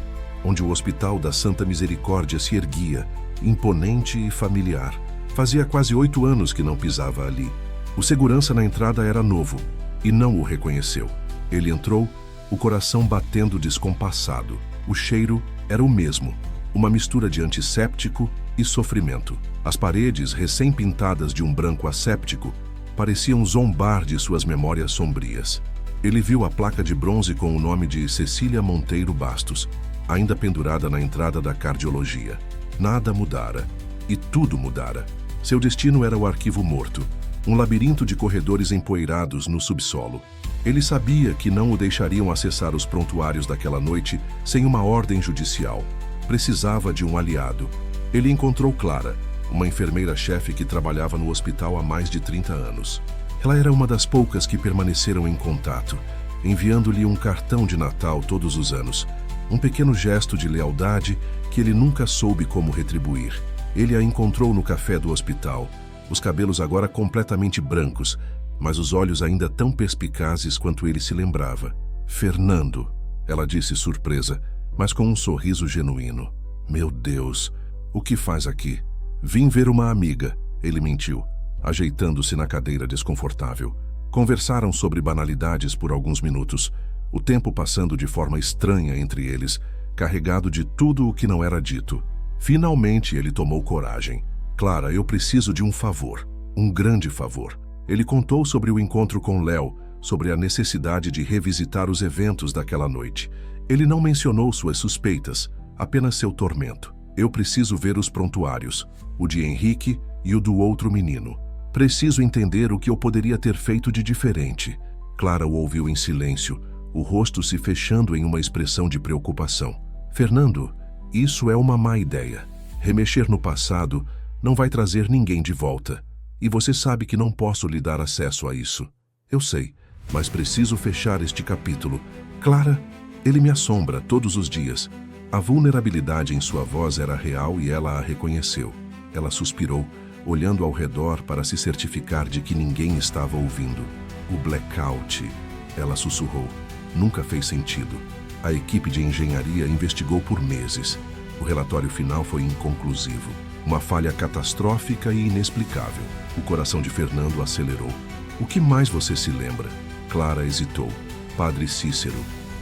onde o Hospital da Santa Misericórdia se erguia, imponente e familiar. Fazia quase 8 anos que não pisava ali. O segurança na entrada era novo e não o reconheceu. Ele entrou, o coração batendo descompassado. O cheiro era o mesmo, uma mistura de antisséptico e sofrimento. As paredes, recém-pintadas de um branco asséptico, pareciam zombar de suas memórias sombrias. Ele viu a placa de bronze com o nome de Cecília Monteiro Bastos, ainda pendurada na entrada da cardiologia. Nada mudara, e tudo mudara. Seu destino era o arquivo morto, um labirinto de corredores empoeirados no subsolo. Ele sabia que não o deixariam acessar os prontuários daquela noite sem uma ordem judicial. Precisava de um aliado. Ele encontrou Clara, uma enfermeira-chefe que trabalhava no hospital há mais de 30 anos. Ela era uma das poucas que permaneceram em contato, enviando-lhe um cartão de Natal todos os anos, um pequeno gesto de lealdade que ele nunca soube como retribuir. Ele a encontrou no café do hospital, os cabelos agora completamente brancos, mas os olhos ainda tão perspicazes quanto ele se lembrava. Fernando, ela disse surpresa, mas com um sorriso genuíno. Meu Deus, o que faz aqui? Vim ver uma amiga, ele mentiu, ajeitando-se na cadeira desconfortável. Conversaram sobre banalidades por alguns minutos, o tempo passando de forma estranha entre eles, carregado de tudo o que não era dito. Finalmente ele tomou coragem. Clara, eu preciso de um favor, um grande favor. Ele contou sobre o encontro com Léo, sobre a necessidade de revisitar os eventos daquela noite. Ele não mencionou suas suspeitas, apenas seu tormento. Eu preciso ver os prontuários, o de Henrique e o do outro menino. Preciso entender o que eu poderia ter feito de diferente. Clara o ouviu em silêncio, o rosto se fechando em uma expressão de preocupação. Fernando, isso é uma má ideia. Remexer no passado não vai trazer ninguém de volta. E você sabe que não posso lhe dar acesso a isso. Eu sei, mas preciso fechar este capítulo. Clara, ele me assombra todos os dias. A vulnerabilidade em sua voz era real e ela a reconheceu. Ela suspirou, olhando ao redor para se certificar de que ninguém estava ouvindo. O blackout, ela sussurrou. Nunca fez sentido. A equipe de engenharia investigou por meses. O relatório final foi inconclusivo. Uma falha catastrófica e inexplicável. O coração de Fernando acelerou. O que mais você se lembra? Clara hesitou. Padre Cícero.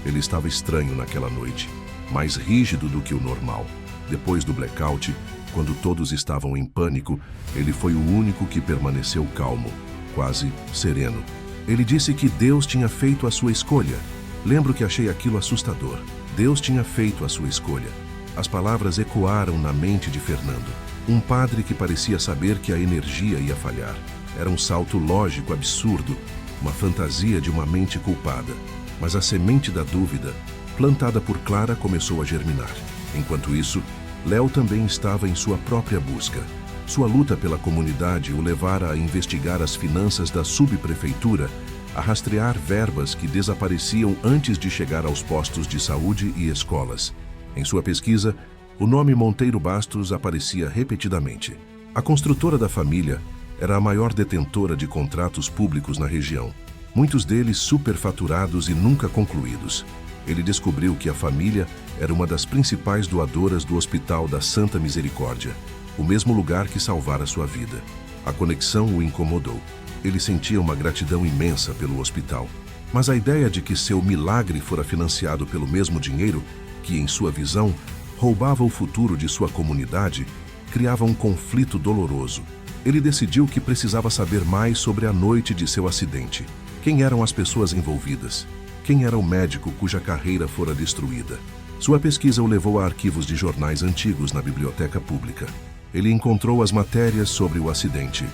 Ele estava estranho naquela noite, mais rígido do que o normal. Depois do blackout, Quando todos estavam em pânico, ele foi o único que permaneceu calmo, quase sereno. Ele disse que Deus tinha feito a sua escolha. Lembro que achei aquilo assustador. Deus tinha feito a sua escolha. As palavras ecoaram na mente de Fernando. Um padre que parecia saber que a energia ia falhar. Era um salto lógico absurdo, uma fantasia de uma mente culpada. Mas a semente da dúvida, plantada por Clara, começou a germinar. Enquanto isso, Léo também estava em sua própria busca. Sua luta pela comunidade o levara a investigar as finanças da subprefeitura, a rastrear verbas que desapareciam antes de chegar aos postos de saúde e escolas. Em sua pesquisa, o nome Monteiro Bastos aparecia repetidamente. A construtora da família era a maior detentora de contratos públicos na região, muitos deles superfaturados e nunca concluídos. Ele descobriu que a família era uma das principais doadoras do Hospital da Santa Misericórdia, o mesmo lugar que salvara sua vida. A conexão o incomodou. Ele sentia uma gratidão imensa pelo hospital, mas a ideia de que seu milagre fora financiado pelo mesmo dinheiro que, em sua visão, roubava o futuro de sua comunidade, criava um conflito doloroso. Ele decidiu que precisava saber mais sobre a noite de seu acidente. Quem eram as pessoas envolvidas? Quem era o médico cuja carreira fora destruída? Sua pesquisa o levou a arquivos de jornais antigos na biblioteca pública. Ele encontrou as matérias sobre o acidente.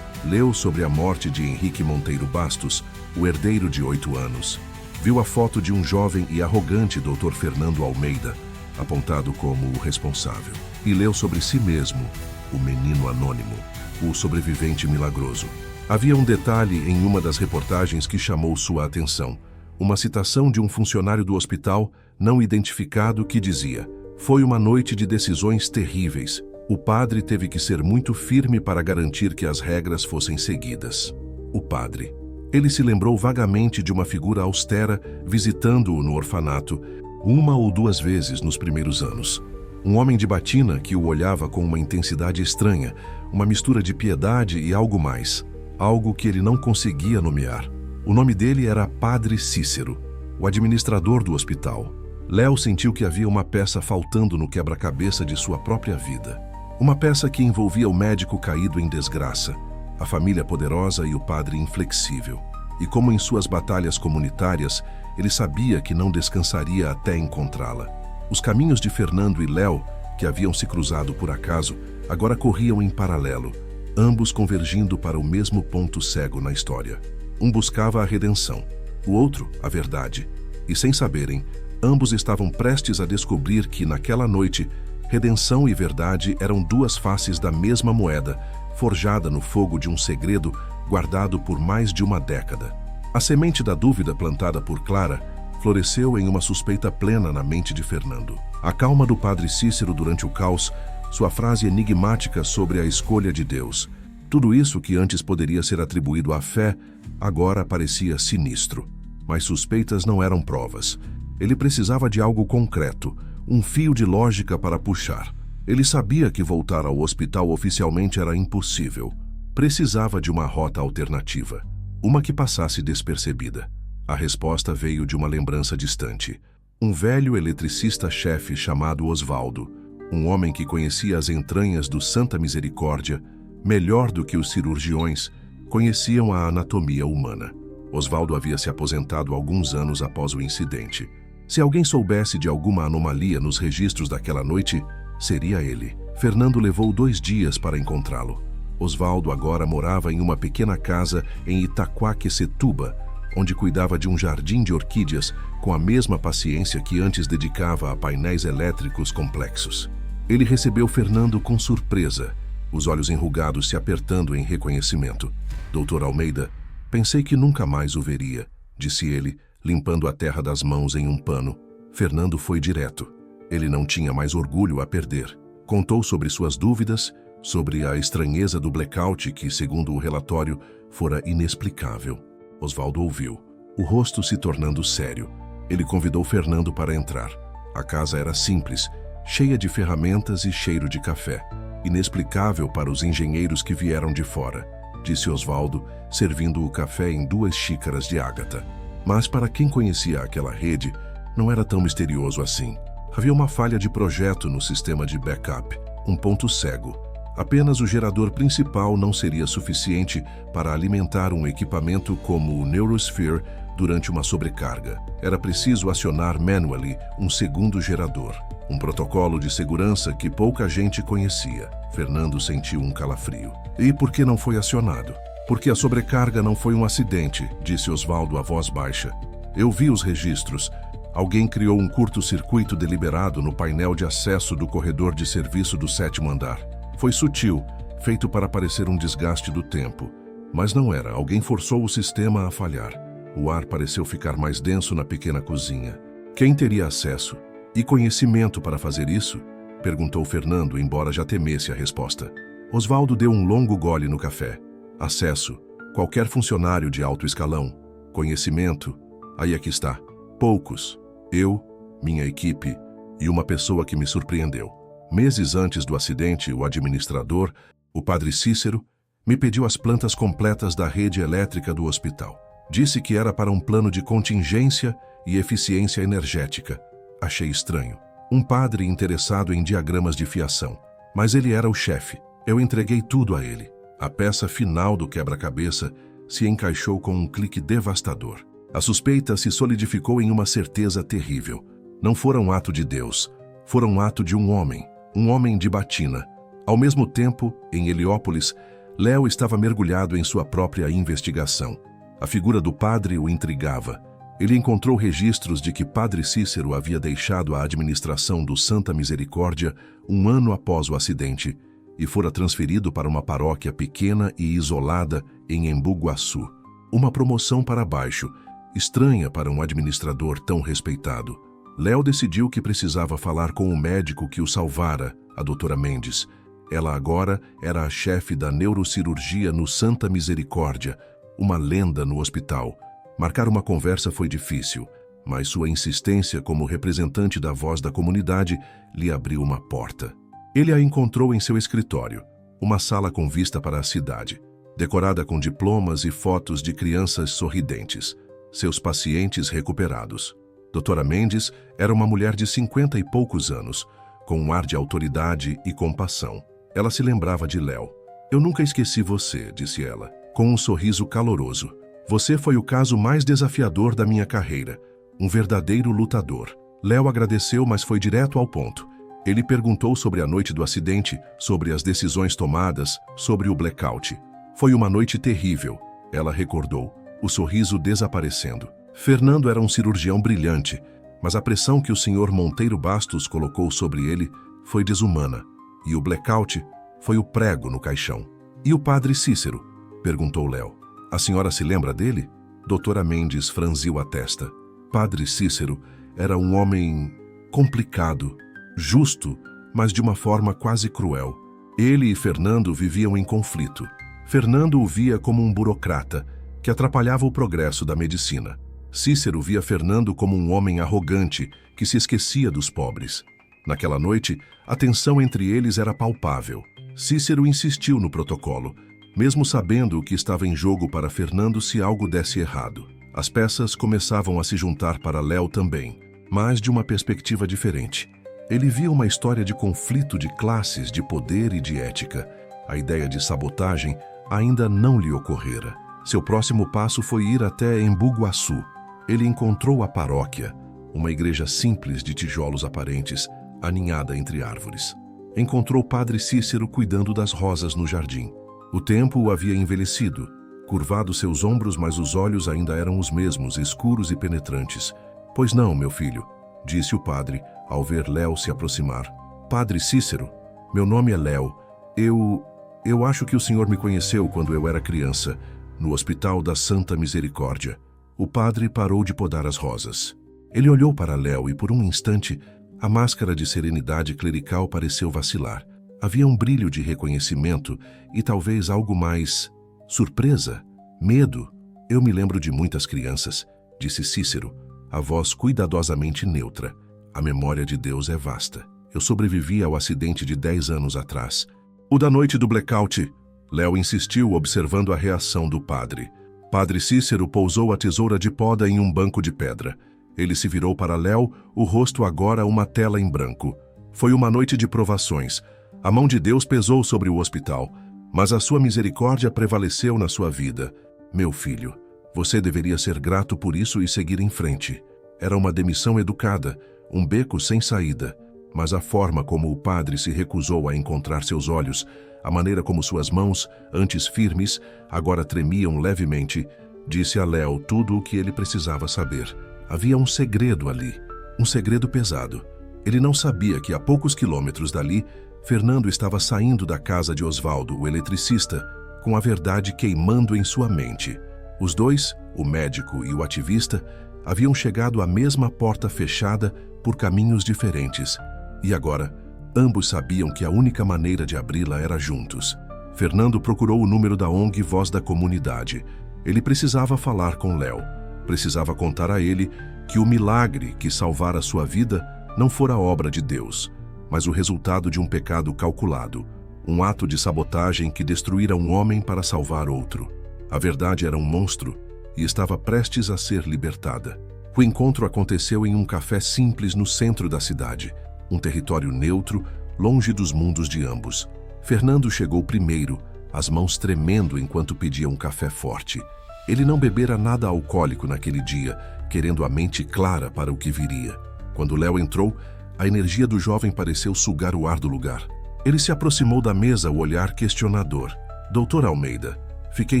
Leu sobre a morte de Henrique Monteiro Bastos, o herdeiro de 8 anos. Viu a foto de um jovem e arrogante Dr. Fernando Almeida, apontado como o responsável. E leu sobre si mesmo, o menino anônimo, o sobrevivente milagroso. Havia um detalhe em uma das reportagens que chamou sua atenção. Uma citação de um funcionário do hospital não identificado que dizia: "Foi uma noite de decisões terríveis. O padre teve que ser muito firme para garantir que as regras fossem seguidas." O padre. Ele se lembrou vagamente de uma figura austera visitando-o no orfanato, uma ou duas vezes nos primeiros anos. Um homem de batina que o olhava com uma intensidade estranha, uma mistura de piedade e algo mais, algo que ele não conseguia nomear. O nome dele era Padre Cícero, o administrador do hospital. Léo sentiu que havia uma peça faltando no quebra-cabeça de sua própria vida. Uma peça que envolvia o médico caído em desgraça, a família poderosa e o padre inflexível. E como em suas batalhas comunitárias, ele sabia que não descansaria até encontrá-la. Os caminhos de Fernando e Léo, que haviam se cruzado por acaso, agora corriam em paralelo, ambos convergindo para o mesmo ponto cego na história. Um buscava a redenção, o outro a verdade. E sem saberem, ambos estavam prestes a descobrir que, naquela noite, redenção e verdade eram duas faces da mesma moeda, forjada no fogo de um segredo guardado por mais de uma década. A semente da dúvida plantada por Clara floresceu em uma suspeita plena na mente de Fernando. A calma do padre Cícero durante o caos, sua frase enigmática sobre a escolha de Deus. Tudo isso que antes poderia ser atribuído à fé, agora parecia sinistro. Mas suspeitas não eram provas. Ele precisava de algo concreto, um fio de lógica para puxar. Ele sabia que voltar ao hospital oficialmente era impossível. Precisava de uma rota alternativa, uma que passasse despercebida. A resposta veio de uma lembrança distante. Um velho eletricista-chefe chamado Osvaldo, um homem que conhecia as entranhas do Santa Misericórdia, melhor do que os cirurgiões, conheciam a anatomia humana. Osvaldo havia se aposentado alguns anos após o incidente. Se alguém soubesse de alguma anomalia nos registros daquela noite, seria ele. Fernando levou 2 dias para encontrá-lo. Osvaldo agora morava em uma pequena casa em Itaquaquecetuba, onde cuidava de um jardim de orquídeas com a mesma paciência que antes dedicava a painéis elétricos complexos. Ele recebeu Fernando com surpresa, os olhos enrugados se apertando em reconhecimento. "Doutor Almeida, pensei que nunca mais o veria", disse ele, limpando a terra das mãos em um pano. Fernando foi direto. Ele não tinha mais orgulho a perder. Contou sobre suas dúvidas, sobre a estranheza do blackout que, segundo o relatório, fora inexplicável. Osvaldo ouviu, o rosto se tornando sério. Ele convidou Fernando para entrar. A casa era simples, cheia de ferramentas e cheiro de café. Inexplicável para os engenheiros que vieram de fora, disse Osvaldo, servindo o café em 2 xícaras de ágata. Mas para quem conhecia aquela rede, não era tão misterioso assim. Havia uma falha de projeto no sistema de backup. um ponto cego. Apenas o gerador principal não seria suficiente para alimentar um equipamento como o Neurosphere durante uma sobrecarga. Era preciso acionar manually um segundo gerador. Um protocolo de segurança que pouca gente conhecia. Fernando sentiu um calafrio. E por que não foi acionado? Porque a sobrecarga não foi um acidente, disse Osvaldo a voz baixa. Eu vi os registros. Alguém criou um curto-circuito deliberado no painel de acesso do corredor de serviço do 7º andar. Foi sutil, feito para parecer um desgaste do tempo. Mas não era, alguém forçou o sistema a falhar. O ar pareceu ficar mais denso na pequena cozinha. Quem teria acesso e conhecimento para fazer isso? Perguntou Fernando, embora já temesse a resposta. Osvaldo deu um longo gole no café. Acesso. Qualquer funcionário de alto escalão. Conhecimento. Aí é que está. Poucos. Eu, minha equipe e uma pessoa que me surpreendeu. Meses antes do acidente, o administrador, o padre Cícero, me pediu as plantas completas da rede elétrica do hospital. Disse que era para um plano de contingência e eficiência energética. Achei estranho. Um padre interessado em diagramas de fiação. Mas ele era o chefe. Eu entreguei tudo a ele. A peça final do quebra-cabeça se encaixou com um clique devastador. A suspeita se solidificou em uma certeza terrível. Não fora um ato de Deus. Fora um ato de um homem de batina. Ao mesmo tempo, em Heliópolis, Léo estava mergulhado em sua própria investigação. A figura do padre o intrigava. Ele encontrou registros de que Padre Cícero havia deixado a administração do Santa Misericórdia um ano após o acidente e fora transferido para uma paróquia pequena e isolada em Embu-Guaçu. Uma promoção para baixo, estranha para um administrador tão respeitado. Léo decidiu que precisava falar com o médico que o salvara, a doutora Mendes. Ela agora era a chefe da neurocirurgia no Santa Misericórdia, uma lenda no hospital. Marcar uma conversa foi difícil, mas sua insistência como representante da voz da comunidade lhe abriu uma porta. Ele a encontrou em seu escritório, uma sala com vista para a cidade, decorada com diplomas e fotos de crianças sorridentes, seus pacientes recuperados. Doutora Mendes era uma mulher de 50 e poucos anos, com um ar de autoridade e compaixão. Ela se lembrava de Léo. Eu nunca esqueci você, disse ela, com um sorriso caloroso. Você foi o caso mais desafiador da minha carreira, um verdadeiro lutador. Léo agradeceu, mas foi direto ao ponto. Ele perguntou sobre a noite do acidente, sobre as decisões tomadas, sobre o blackout. Foi uma noite terrível, ela recordou, o sorriso desaparecendo. Fernando era um cirurgião brilhante, mas a pressão que o Sr. Monteiro Bastos colocou sobre ele foi desumana. E o blackout foi o prego no caixão. E o padre Cícero? Perguntou Léo. A senhora se lembra dele? Doutora Mendes franziu a testa. Padre Cícero era um homem complicado, justo, mas de uma forma quase cruel. Ele e Fernando viviam em conflito. Fernando o via como um burocrata que atrapalhava o progresso da medicina. Cícero via Fernando como um homem arrogante que se esquecia dos pobres. Naquela noite, a tensão entre eles era palpável. Cícero insistiu no protocolo, mesmo sabendo o que estava em jogo para Fernando se algo desse errado. As peças começavam a se juntar para Léo também, mas de uma perspectiva diferente. Ele via uma história de conflito de classes, de poder e de ética. A ideia de sabotagem ainda não lhe ocorrera. Seu próximo passo foi ir até Embu-Guaçu. Ele encontrou a paróquia, uma igreja simples de tijolos aparentes, aninhada entre árvores. Encontrou Padre Cícero cuidando das rosas no jardim. O tempo o havia envelhecido, curvado seus ombros, mas os olhos ainda eram os mesmos, escuros e penetrantes. Pois não, meu filho, disse o padre, ao ver Léo se aproximar. Padre Cícero, meu nome é Léo. Eu acho que o senhor me conheceu quando eu era criança, no Hospital da Santa Misericórdia. O padre parou de podar as rosas. Ele olhou para Léo e, por um instante, a máscara de serenidade clerical pareceu vacilar. Havia um brilho de reconhecimento e talvez algo mais... surpresa, medo. Eu me lembro de muitas crianças, disse Cícero, a voz cuidadosamente neutra. A memória de Deus é vasta. Eu sobrevivi ao acidente de 10 anos atrás. O da noite do blackout. Léo insistiu, observando a reação do padre. Padre Cícero pousou a tesoura de poda em um banco de pedra. Ele se virou para Léo, o rosto agora uma tela em branco. Foi uma noite de provações. A mão de Deus pesou sobre o hospital, mas a sua misericórdia prevaleceu na sua vida. Meu filho, você deveria ser grato por isso e seguir em frente. Era uma demissão educada, um beco sem saída, mas a forma como o padre se recusou a encontrar seus olhos, a maneira como suas mãos, antes firmes, agora tremiam levemente, disse a Léo tudo o que ele precisava saber. Havia um segredo ali, um segredo pesado. Ele não sabia que a poucos quilômetros dali, Fernando estava saindo da casa de Osvaldo, o eletricista, com a verdade queimando em sua mente. Os dois, o médico e o ativista, haviam chegado à mesma porta fechada por caminhos diferentes. E agora, ambos sabiam que a única maneira de abri-la era juntos. Fernando procurou o número da ONG Voz da Comunidade. Ele precisava falar com Léo. Precisava contar a ele que o milagre que salvara sua vida não fora obra de Deus, mas o resultado de um pecado calculado, um ato de sabotagem que destruíra um homem para salvar outro. A verdade era um monstro e estava prestes a ser libertada. O encontro aconteceu em um café simples no centro da cidade, um território neutro, longe dos mundos de ambos. Fernando chegou primeiro, as mãos tremendo enquanto pedia um café forte. Ele não bebera nada alcoólico naquele dia, querendo a mente clara para o que viria. Quando Léo entrou, a energia do jovem pareceu sugar o ar do lugar. Ele se aproximou da mesa, o olhar questionador. Doutor Almeida, fiquei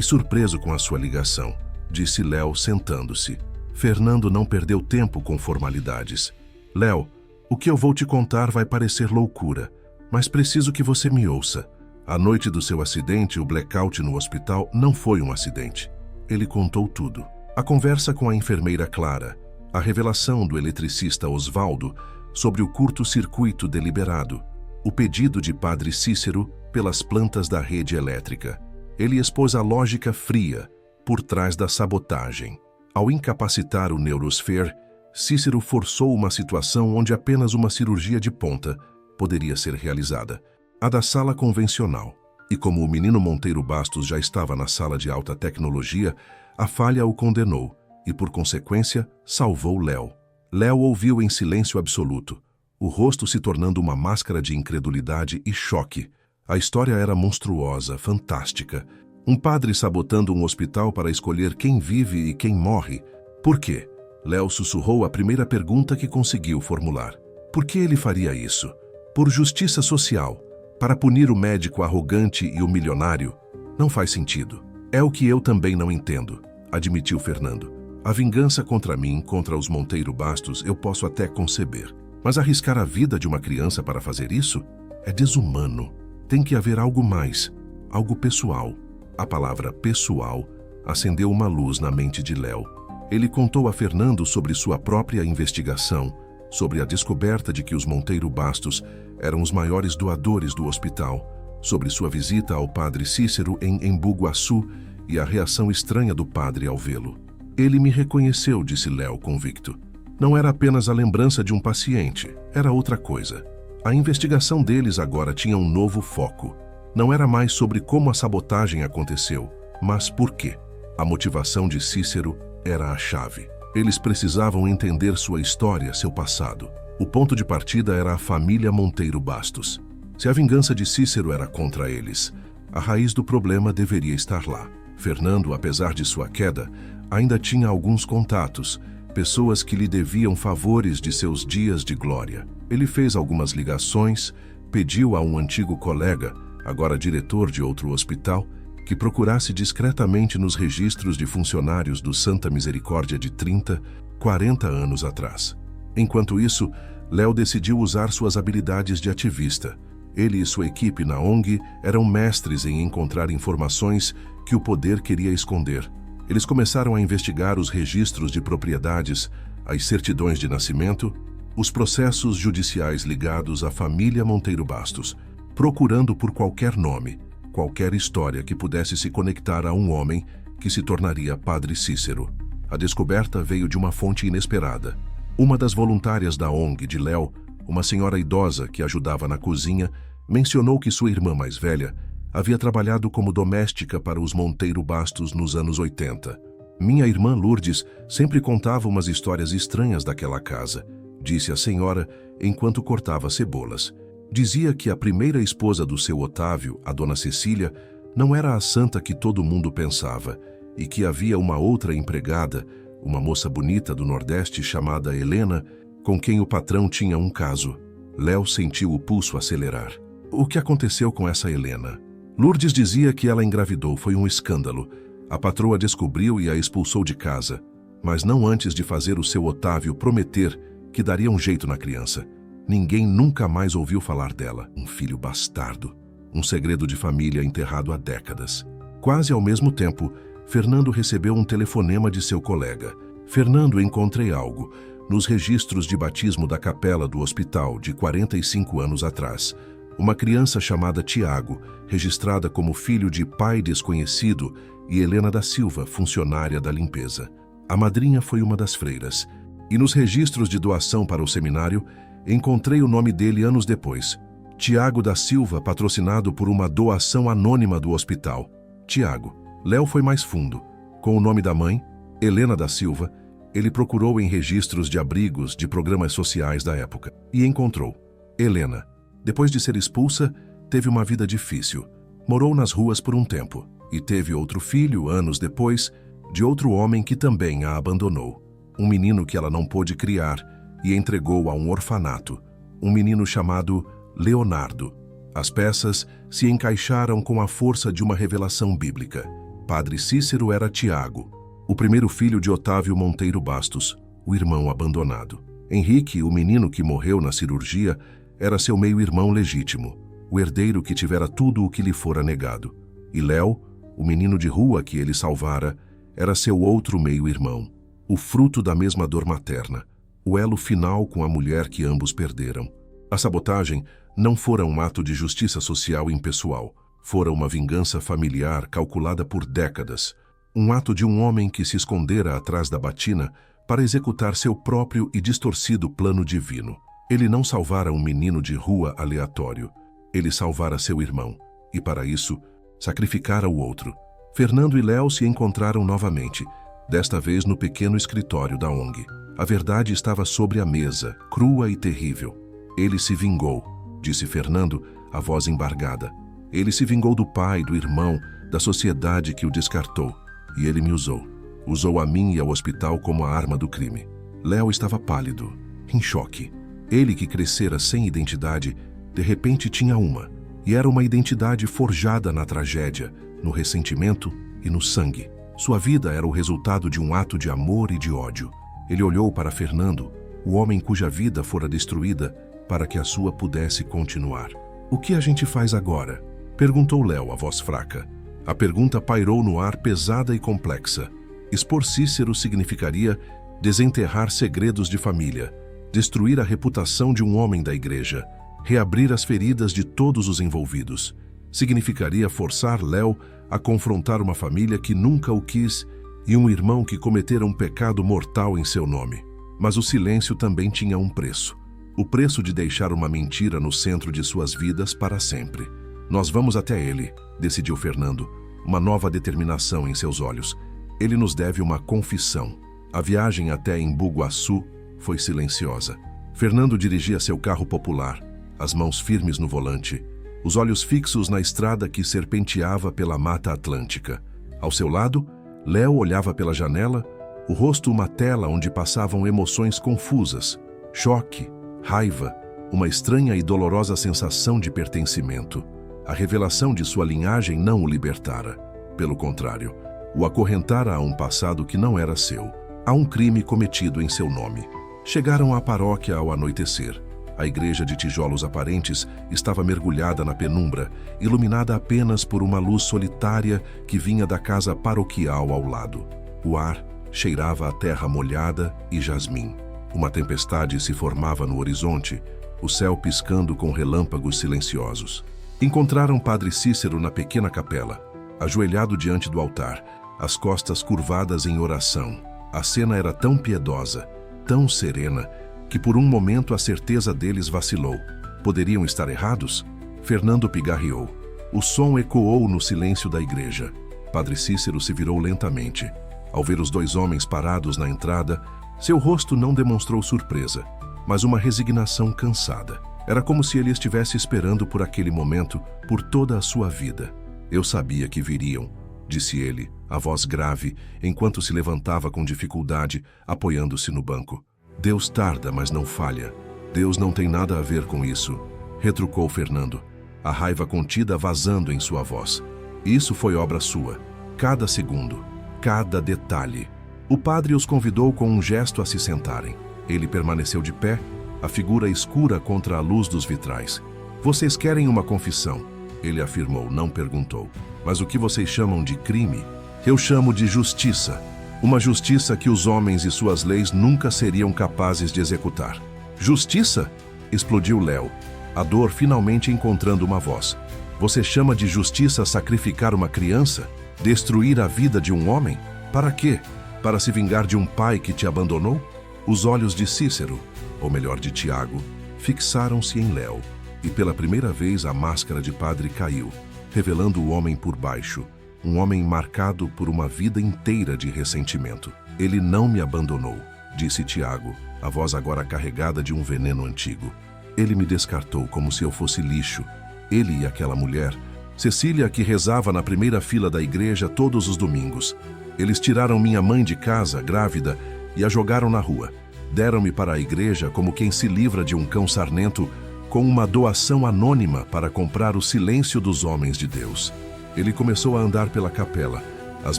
surpreso com a sua ligação, disse Léo sentando-se. Fernando não perdeu tempo com formalidades. Léo, o que eu vou te contar vai parecer loucura, mas preciso que você me ouça. A noite do seu acidente, o blackout no hospital, não foi um acidente. Ele contou tudo. A conversa com a enfermeira Clara, a revelação do eletricista Osvaldo sobre o curto-circuito deliberado, o pedido de Padre Cícero pelas plantas da rede elétrica. Ele expôs a lógica fria por trás da sabotagem. Ao incapacitar o Neurosphere, Cícero forçou uma situação onde apenas uma cirurgia de ponta poderia ser realizada, a da sala convencional. E como o menino Monteiro Bastos já estava na sala de alta tecnologia, a falha o condenou e, por consequência, salvou Léo. Léo ouviu em silêncio absoluto, o rosto se tornando uma máscara de incredulidade e choque. A história era monstruosa, fantástica. Um padre sabotando um hospital para escolher quem vive e quem morre. Por quê? Léo sussurrou a primeira pergunta que conseguiu formular. Por que ele faria isso? Por justiça social. Para punir o médico arrogante e o milionário? Não faz sentido. É o que eu também não entendo, admitiu Fernando. A vingança contra mim, contra os Monteiro Bastos, eu posso até conceber. Mas arriscar a vida de uma criança para fazer isso? É desumano. Tem que haver algo mais, algo pessoal. A palavra pessoal acendeu uma luz na mente de Léo. Ele contou a Fernando sobre sua própria investigação, sobre a descoberta de que os Monteiro Bastos eram os maiores doadores do hospital, sobre sua visita ao padre Cícero em Embu-Guaçu e a reação estranha do padre ao vê-lo. Ele me reconheceu, disse Léo convicto. Não era apenas a lembrança de um paciente, era outra coisa. A investigação deles agora tinha um novo foco. Não era mais sobre como a sabotagem aconteceu, mas por quê. A motivação de Cícero era a chave. Eles precisavam entender sua história, seu passado. O ponto de partida era a família Monteiro Bastos. Se a vingança de Cícero era contra eles, a raiz do problema deveria estar lá. Fernando, apesar de sua queda, ainda tinha alguns contatos, pessoas que lhe deviam favores de seus dias de glória. Ele fez algumas ligações, pediu a um antigo colega, agora diretor de outro hospital, que procurasse discretamente nos registros de funcionários do Santa Misericórdia de 30, 40 anos atrás. Enquanto isso, Léo decidiu usar suas habilidades de ativista. Ele e sua equipe na ONG eram mestres em encontrar informações que o poder queria esconder. Eles começaram a investigar os registros de propriedades, as certidões de nascimento, os processos judiciais ligados à família Monteiro Bastos, procurando por qualquer nome, qualquer história que pudesse se conectar a um homem que se tornaria Padre Cícero. A descoberta veio de uma fonte inesperada. Uma das voluntárias da ONG de Léo, uma senhora idosa que ajudava na cozinha, mencionou que sua irmã mais velha havia trabalhado como doméstica para os Monteiro Bastos nos anos 80. Minha irmã Lourdes sempre contava umas histórias estranhas daquela casa, disse a senhora enquanto cortava cebolas. Dizia que a primeira esposa do seu Otávio, a dona Cecília, não era a santa que todo mundo pensava e que havia uma outra empregada, uma moça bonita do Nordeste chamada Helena, com quem o patrão tinha um caso. Léo sentiu o pulso acelerar. O que aconteceu com essa Helena? Lourdes dizia que ela engravidou, foi um escândalo. A patroa descobriu e a expulsou de casa, mas não antes de fazer o seu Otávio prometer que daria um jeito na criança. Ninguém nunca mais ouviu falar dela. Um filho bastardo. Um segredo de família enterrado há décadas. Quase ao mesmo tempo, Fernando recebeu um telefonema de seu colega. Fernando, encontrei algo. Nos registros de batismo da capela do hospital de 45 anos atrás, uma criança chamada Tiago, registrada como filho de pai desconhecido, e Helena da Silva, funcionária da limpeza. A madrinha foi uma das freiras. E nos registros de doação para o seminário, encontrei o nome dele anos depois. Tiago da Silva, patrocinado por uma doação anônima do hospital. Tiago. Léo foi mais fundo. Com o nome da mãe, Helena da Silva, ele procurou em registros de abrigos de programas sociais da época e encontrou. Helena, depois de ser expulsa, teve uma vida difícil. Morou nas ruas por um tempo e teve outro filho, anos depois, de outro homem que também a abandonou. Um menino que ela não pôde criar e entregou a um orfanato. Um menino chamado Leonardo. As peças se encaixaram com a força de uma revelação bíblica. Padre Cícero era Tiago, o primeiro filho de Otávio Monteiro Bastos, o irmão abandonado. Henrique, o menino que morreu na cirurgia, era seu meio-irmão legítimo, o herdeiro que tivera tudo o que lhe fora negado. E Léo, o menino de rua que ele salvara, era seu outro meio-irmão, o fruto da mesma dor materna, o elo final com a mulher que ambos perderam. A sabotagem não fora um ato de justiça social impessoal, fora uma vingança familiar calculada por décadas, um ato de um homem que se escondera atrás da batina para executar seu próprio e distorcido plano divino. Ele não salvara um menino de rua aleatório, ele salvara seu irmão, e para isso, sacrificara o outro. Fernando e Léo se encontraram novamente, desta vez no pequeno escritório da ONG. A verdade estava sobre a mesa, crua e terrível. Ele se vingou, disse Fernando, a voz embargada. Ele se vingou do pai, do irmão, da sociedade que o descartou. E ele me usou. Usou a mim e ao hospital como a arma do crime. Léo estava pálido, em choque. Ele que crescera sem identidade, de repente tinha uma. E era uma identidade forjada na tragédia, no ressentimento e no sangue. Sua vida era o resultado de um ato de amor e de ódio. Ele olhou para Fernando, o homem cuja vida fora destruída, para que a sua pudesse continuar. O que a gente faz agora? Perguntou Léo, a voz fraca. A pergunta pairou no ar pesada e complexa. Expor Cícero significaria desenterrar segredos de família, destruir a reputação de um homem da igreja, reabrir as feridas de todos os envolvidos. Significaria forçar Léo a confrontar uma família que nunca o quis e um irmão que cometera um pecado mortal em seu nome. Mas o silêncio também tinha um preço. O preço de deixar uma mentira no centro de suas vidas para sempre. Nós vamos até ele, decidiu Fernando, uma nova determinação em seus olhos. Ele nos deve uma confissão. A viagem até Embu-Guaçu foi silenciosa. Fernando dirigia seu carro popular, as mãos firmes no volante, os olhos fixos na estrada que serpenteava pela Mata Atlântica. Ao seu lado, Léo olhava pela janela, o rosto uma tela onde passavam emoções confusas, choque, raiva, uma estranha e dolorosa sensação de pertencimento. A revelação de sua linhagem não o libertara. Pelo contrário, o acorrentara a um passado que não era seu, a um crime cometido em seu nome. Chegaram à paróquia ao anoitecer. A igreja de tijolos aparentes estava mergulhada na penumbra, iluminada apenas por uma luz solitária que vinha da casa paroquial ao lado. O ar cheirava a terra molhada e jasmim. Uma tempestade se formava no horizonte, o céu piscando com relâmpagos silenciosos. Encontraram Padre Cícero na pequena capela, ajoelhado diante do altar, as costas curvadas em oração. A cena era tão piedosa, tão serena, que por um momento a certeza deles vacilou. Poderiam estar errados? Fernando pigarreou. O som ecoou no silêncio da igreja. Padre Cícero se virou lentamente. Ao ver os dois homens parados na entrada, seu rosto não demonstrou surpresa, mas uma resignação cansada. Era como se ele estivesse esperando por aquele momento por toda a sua vida. Eu sabia que viriam, disse ele, a voz grave, enquanto se levantava com dificuldade, apoiando-se no banco. Deus tarda, mas não falha. Deus não tem nada a ver com isso, retrucou Fernando, a raiva contida vazando em sua voz. Isso foi obra sua. Cada segundo, cada detalhe. O padre os convidou com um gesto a se sentarem. Ele permaneceu de pé, a figura escura contra a luz dos vitrais. Vocês querem uma confissão? Ele afirmou, não perguntou. Mas o que vocês chamam de crime? Eu chamo de justiça. Uma justiça que os homens e suas leis nunca seriam capazes de executar. Justiça? Explodiu Léo, a dor finalmente encontrando uma voz. Você chama de justiça sacrificar uma criança? Destruir a vida de um homem? Para quê? Para se vingar de um pai que te abandonou? Os olhos de Cícero, ou melhor de Tiago, fixaram-se em Léo, e pela primeira vez a máscara de padre caiu, revelando o homem por baixo, um homem marcado por uma vida inteira de ressentimento. Ele não me abandonou, disse Tiago, a voz agora carregada de um veneno antigo. Ele me descartou como se eu fosse lixo. Ele e aquela mulher, Cecília, que rezava na primeira fila da igreja todos os domingos. Eles tiraram minha mãe de casa, grávida, e a jogaram na rua. Deram-me para a igreja como quem se livra de um cão sarnento, com uma doação anônima para comprar o silêncio dos homens de Deus. Ele começou a andar pela capela, as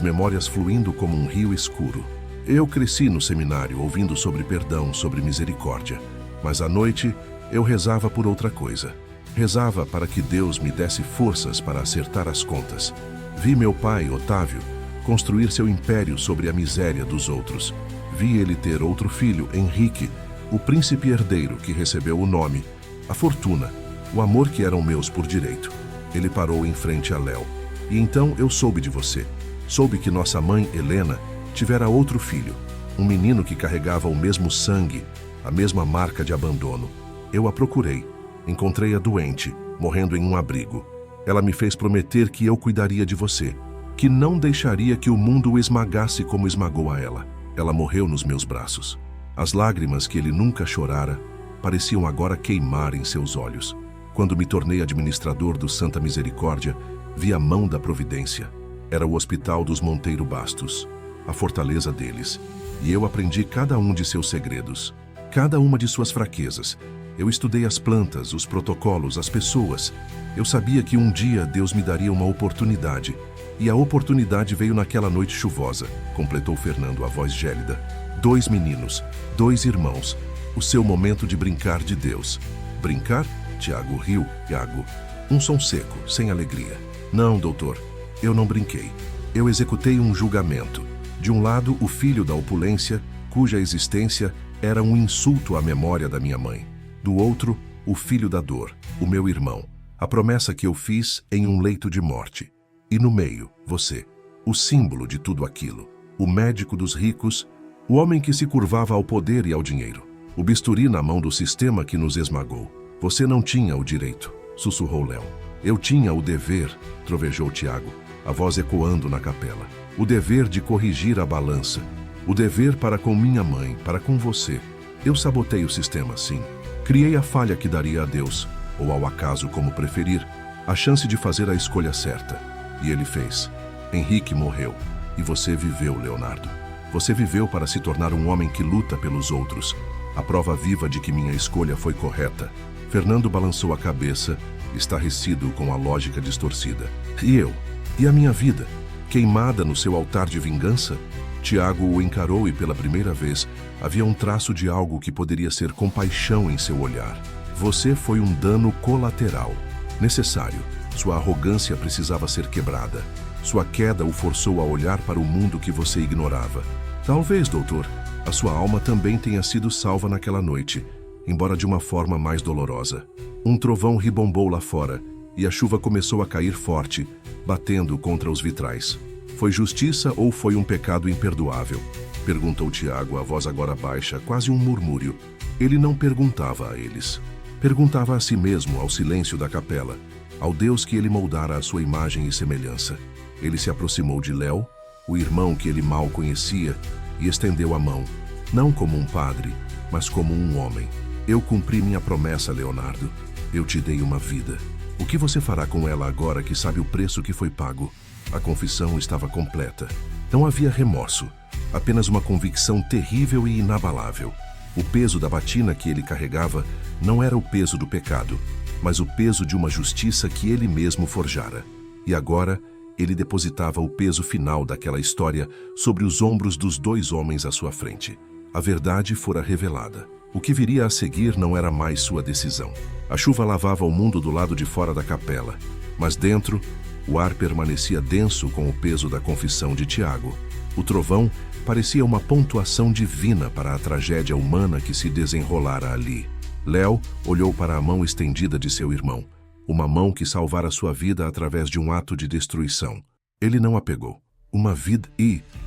memórias fluindo como um rio escuro. Eu cresci no seminário ouvindo sobre perdão, sobre misericórdia. Mas à noite eu rezava por outra coisa. Rezava para que Deus me desse forças para acertar as contas. Vi meu pai, Otávio, construir seu império sobre a miséria dos outros. Vi ele ter outro filho, Henrique, o príncipe herdeiro que recebeu o nome, a fortuna, o amor que eram meus por direito. Ele parou em frente a Léo. E então eu soube de você. Soube que nossa mãe, Helena, tivera outro filho, um menino que carregava o mesmo sangue, a mesma marca de abandono. Eu a procurei. Encontrei-a doente, morrendo em um abrigo. Ela me fez prometer que eu cuidaria de você, que não deixaria que o mundo o esmagasse como esmagou a ela. Ela morreu nos meus braços. As lágrimas que ele nunca chorara pareciam agora queimar em seus olhos. Quando me tornei administrador do Santa Misericórdia, vi a mão da providência. Era o hospital dos Monteiro Bastos, a fortaleza deles. E eu aprendi cada um de seus segredos, cada uma de suas fraquezas. Eu estudei as plantas, os protocolos, as pessoas. Eu sabia que um dia Deus me daria uma oportunidade. E a oportunidade veio naquela noite chuvosa, completou Fernando, a voz gélida. 2 meninos, 2 irmãos. O seu momento de brincar de Deus. Brincar? Tiago riu. Tiago. Um som seco, sem alegria. Não, doutor, eu não brinquei. Eu executei um julgamento. De um lado, o filho da opulência, cuja existência era um insulto à memória da minha mãe. Do outro, o filho da dor, o meu irmão, a promessa que eu fiz em um leito de morte. E no meio, você, o símbolo de tudo aquilo, o médico dos ricos, o homem que se curvava ao poder e ao dinheiro, o bisturi na mão do sistema que nos esmagou. Você não tinha o direito, sussurrou Léo. Eu tinha o dever, trovejou Tiago, a voz ecoando na capela. O dever de corrigir a balança, o dever para com minha mãe, para com você. Eu sabotei o sistema, sim. Criei a falha que daria a Deus, ou ao acaso, como preferir, a chance de fazer a escolha certa. E ele fez. Henrique morreu. E você viveu, Leonardo. Você viveu para se tornar um homem que luta pelos outros. A prova viva de que minha escolha foi correta. Fernando balançou a cabeça, estarrecido com a lógica distorcida. E eu? E a minha vida? Queimada no seu altar de vingança? Tiago o encarou e pela primeira vez havia um traço de algo que poderia ser compaixão em seu olhar. Você foi um dano colateral. Necessário. Sua arrogância precisava ser quebrada. Sua queda o forçou a olhar para o mundo que você ignorava. Talvez, doutor, a sua alma também tenha sido salva naquela noite, embora de uma forma mais dolorosa. Um trovão ribombou lá fora e a chuva começou a cair forte, batendo contra os vitrais. Foi justiça ou foi um pecado imperdoável? Perguntou Tiago, a voz agora baixa, quase um murmúrio. Ele não perguntava a eles. Perguntava a si mesmo, ao silêncio da capela, ao Deus que ele moldara à sua imagem e semelhança. Ele se aproximou de Léo, o irmão que ele mal conhecia, e estendeu a mão, não como um padre, mas como um homem. Eu cumpri minha promessa, Leonardo. Eu te dei uma vida. O que você fará com ela agora que sabe o preço que foi pago? A confissão estava completa. Não havia remorso, apenas uma convicção terrível e inabalável. O peso da batina que ele carregava não era o peso do pecado, mas o peso de uma justiça que ele mesmo forjara. E agora, ele depositava o peso final daquela história sobre os ombros dos dois homens à sua frente. A verdade fora revelada. O que viria a seguir não era mais sua decisão. A chuva lavava o mundo do lado de fora da capela, mas dentro, o ar permanecia denso com o peso da confissão de Tiago. O trovão parecia uma pontuação divina para a tragédia humana que se desenrolara ali. Léo olhou para a mão estendida de seu irmão, uma mão que salvara sua vida através de um ato de destruição. Ele não a pegou. Uma vida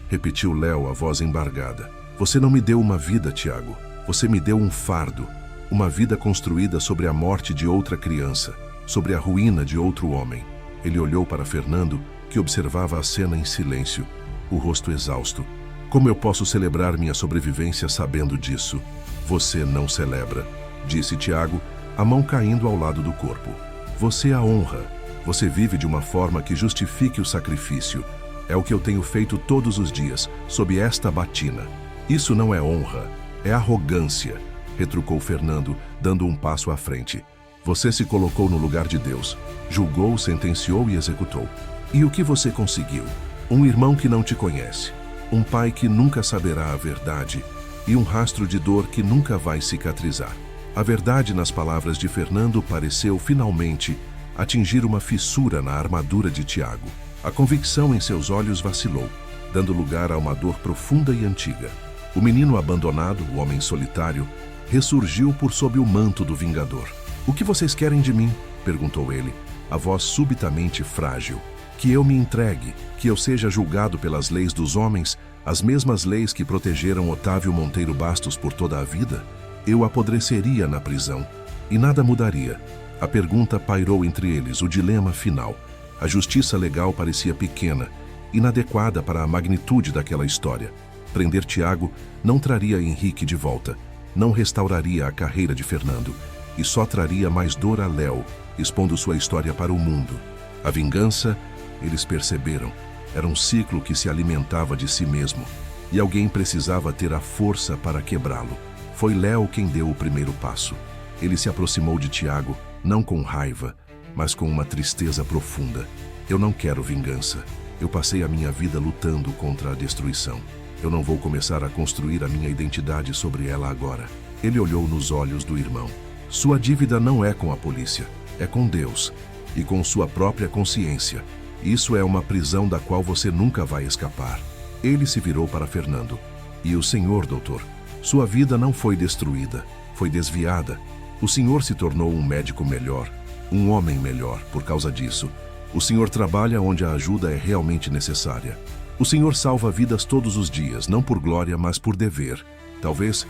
repetiu Léo, a voz embargada. Você não me deu uma vida, Tiago. Você me deu um fardo, uma vida construída sobre a morte de outra criança, sobre a ruína de outro homem. Ele olhou para Fernando, que observava a cena em silêncio, o rosto exausto. Como eu posso celebrar minha sobrevivência sabendo disso? Você não celebra, disse Tiago, a mão caindo ao lado do corpo. Você a honra. Você vive de uma forma que justifique o sacrifício. É o que eu tenho feito todos os dias, sob esta batina. Isso não é honra. É arrogância, retrucou Fernando, dando um passo à frente. Você se colocou no lugar de Deus, julgou, sentenciou e executou. E o que você conseguiu? Um irmão que não te conhece, um pai que nunca saberá a verdade e um rastro de dor que nunca vai cicatrizar. A verdade, nas palavras de Fernando, pareceu, finalmente, atingir uma fissura na armadura de Tiago. A convicção em seus olhos vacilou, dando lugar a uma dor profunda e antiga. O menino abandonado, o homem solitário, ressurgiu por sob o manto do vingador. O que vocês querem de mim? Perguntou ele, a voz subitamente frágil. Que eu me entregue, que eu seja julgado pelas leis dos homens, as mesmas leis que protegeram Otávio Monteiro Bastos por toda a vida? Eu apodreceria na prisão, e nada mudaria. A pergunta pairou entre eles, o dilema final. A justiça legal parecia pequena, inadequada para a magnitude daquela história. Prender Tiago não traria Henrique de volta, não restauraria a carreira de Fernando, e só traria mais dor a Léo, expondo sua história para o mundo. A vingança, eles perceberam, era um ciclo que se alimentava de si mesmo, e alguém precisava ter a força para quebrá-lo. Foi Léo quem deu o primeiro passo. Ele se aproximou de Tiago, não com raiva, mas com uma tristeza profunda. Eu não quero vingança. Eu passei a minha vida lutando contra a destruição. Eu não vou começar a construir a minha identidade sobre ela agora. Ele olhou nos olhos do irmão. Sua dívida não é com a polícia, é com Deus e com sua própria consciência. Isso é uma prisão da qual você nunca vai escapar. Ele se virou para Fernando. E o senhor, doutor? Sua vida não foi destruída, foi desviada. O senhor se tornou um médico melhor, um homem melhor por causa disso. O senhor trabalha onde a ajuda é realmente necessária. O senhor salva vidas todos os dias, não por glória, mas por dever. Talvez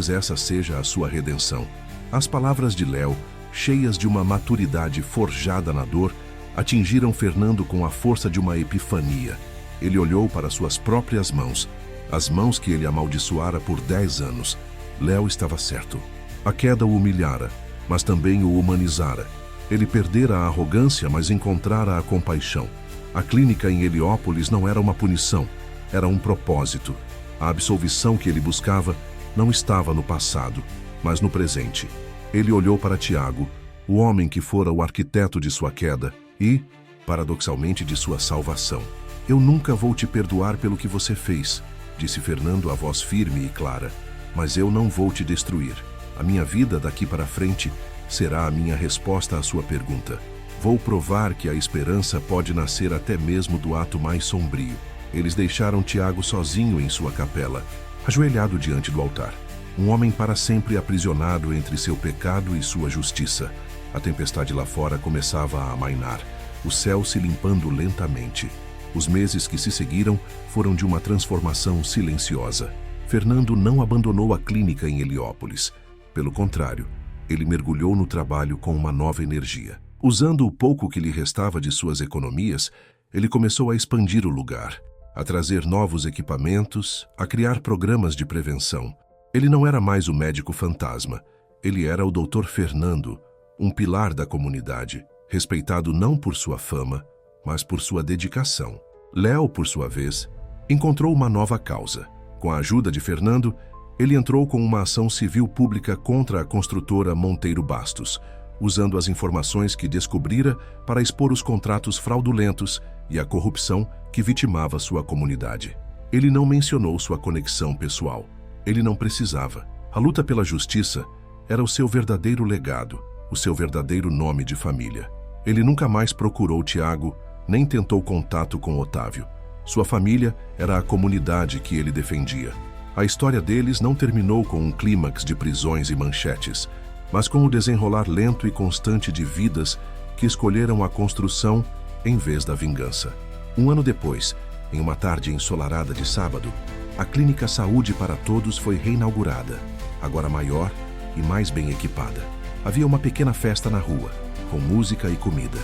essa seja a sua redenção. As palavras de Léo, cheias de uma maturidade forjada na dor, atingiram Fernando com a força de uma epifania. Ele olhou para suas próprias mãos, as mãos que ele amaldiçoara por 10 anos. Léo estava certo. A queda o humilhara, mas também o humanizara. Ele perdera a arrogância, mas encontrara a compaixão. A clínica em Heliópolis não era uma punição, era um propósito. A absolvição que ele buscava não estava no passado, mas no presente. Ele olhou para Tiago, o homem que fora o arquiteto de sua queda e, paradoxalmente, de sua salvação. Eu nunca vou te perdoar pelo que você fez, disse Fernando, a voz firme e clara, mas eu não vou te destruir. A minha vida daqui para frente será a minha resposta à sua pergunta. Vou provar que a esperança pode nascer até mesmo do ato mais sombrio. Eles deixaram Tiago sozinho em sua capela, ajoelhado diante do altar. Um homem para sempre aprisionado entre seu pecado e sua justiça. A tempestade lá fora começava a amainar, o céu se limpando lentamente. Os meses que se seguiram foram de uma transformação silenciosa. Fernando não abandonou a clínica em Heliópolis. Pelo contrário, ele mergulhou no trabalho com uma nova energia. Usando o pouco que lhe restava de suas economias, ele começou a expandir o lugar, a trazer novos equipamentos, a criar programas de prevenção. Ele não era mais o médico fantasma. Ele era o Dr. Fernando, um pilar da comunidade, respeitado não por sua fama, mas por sua dedicação. Léo, por sua vez, encontrou uma nova causa. Com a ajuda de Fernando, ele entrou com uma ação civil pública contra a construtora Monteiro Bastos, usando as informações que descobrira para expor os contratos fraudulentos e a corrupção que vitimava sua comunidade. Ele não mencionou sua conexão pessoal. Ele não precisava. A luta pela justiça era o seu verdadeiro legado, o seu verdadeiro nome de família. Ele nunca mais procurou Tiago, nem tentou contato com Otávio. Sua família era a comunidade que ele defendia. A história deles não terminou com um clímax de prisões e manchetes, mas com o desenrolar lento e constante de vidas que escolheram a construção em vez da vingança. Um ano depois, em uma tarde ensolarada de sábado, a Clínica Saúde para Todos foi reinaugurada, agora maior e mais bem equipada. Havia uma pequena festa na rua, com música e comida.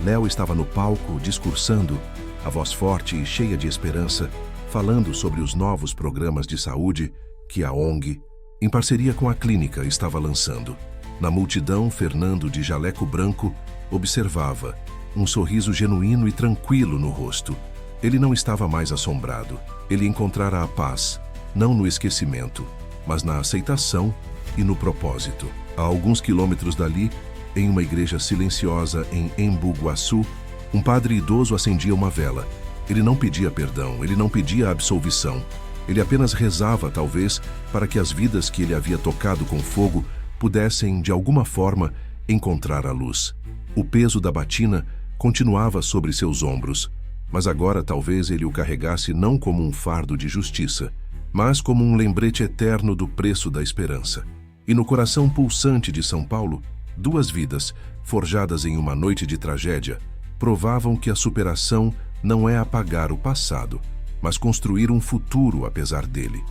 Léo estava no palco, discursando, a voz forte e cheia de esperança, falando sobre os novos programas de saúde que a ONG, em parceria com a clínica, estava lançando. Na multidão, Fernando, de jaleco branco, observava, um sorriso genuíno e tranquilo no rosto. Ele não estava mais assombrado. Ele encontrara a paz, não no esquecimento, mas na aceitação e no propósito. A alguns quilômetros dali, em uma igreja silenciosa em Embu Guaçu, um padre idoso acendia uma vela. Ele não pedia perdão, ele não pedia absolvição. Ele apenas rezava, talvez, para que as vidas que ele havia tocado com fogo pudessem, de alguma forma, encontrar a luz. O peso da batina continuava sobre seus ombros, mas agora talvez ele o carregasse não como um fardo de justiça, mas como um lembrete eterno do preço da esperança. E no coração pulsante de São Paulo, duas vidas, forjadas em uma noite de tragédia, provavam que a superação não é apagar o passado, mas construir um futuro apesar dele.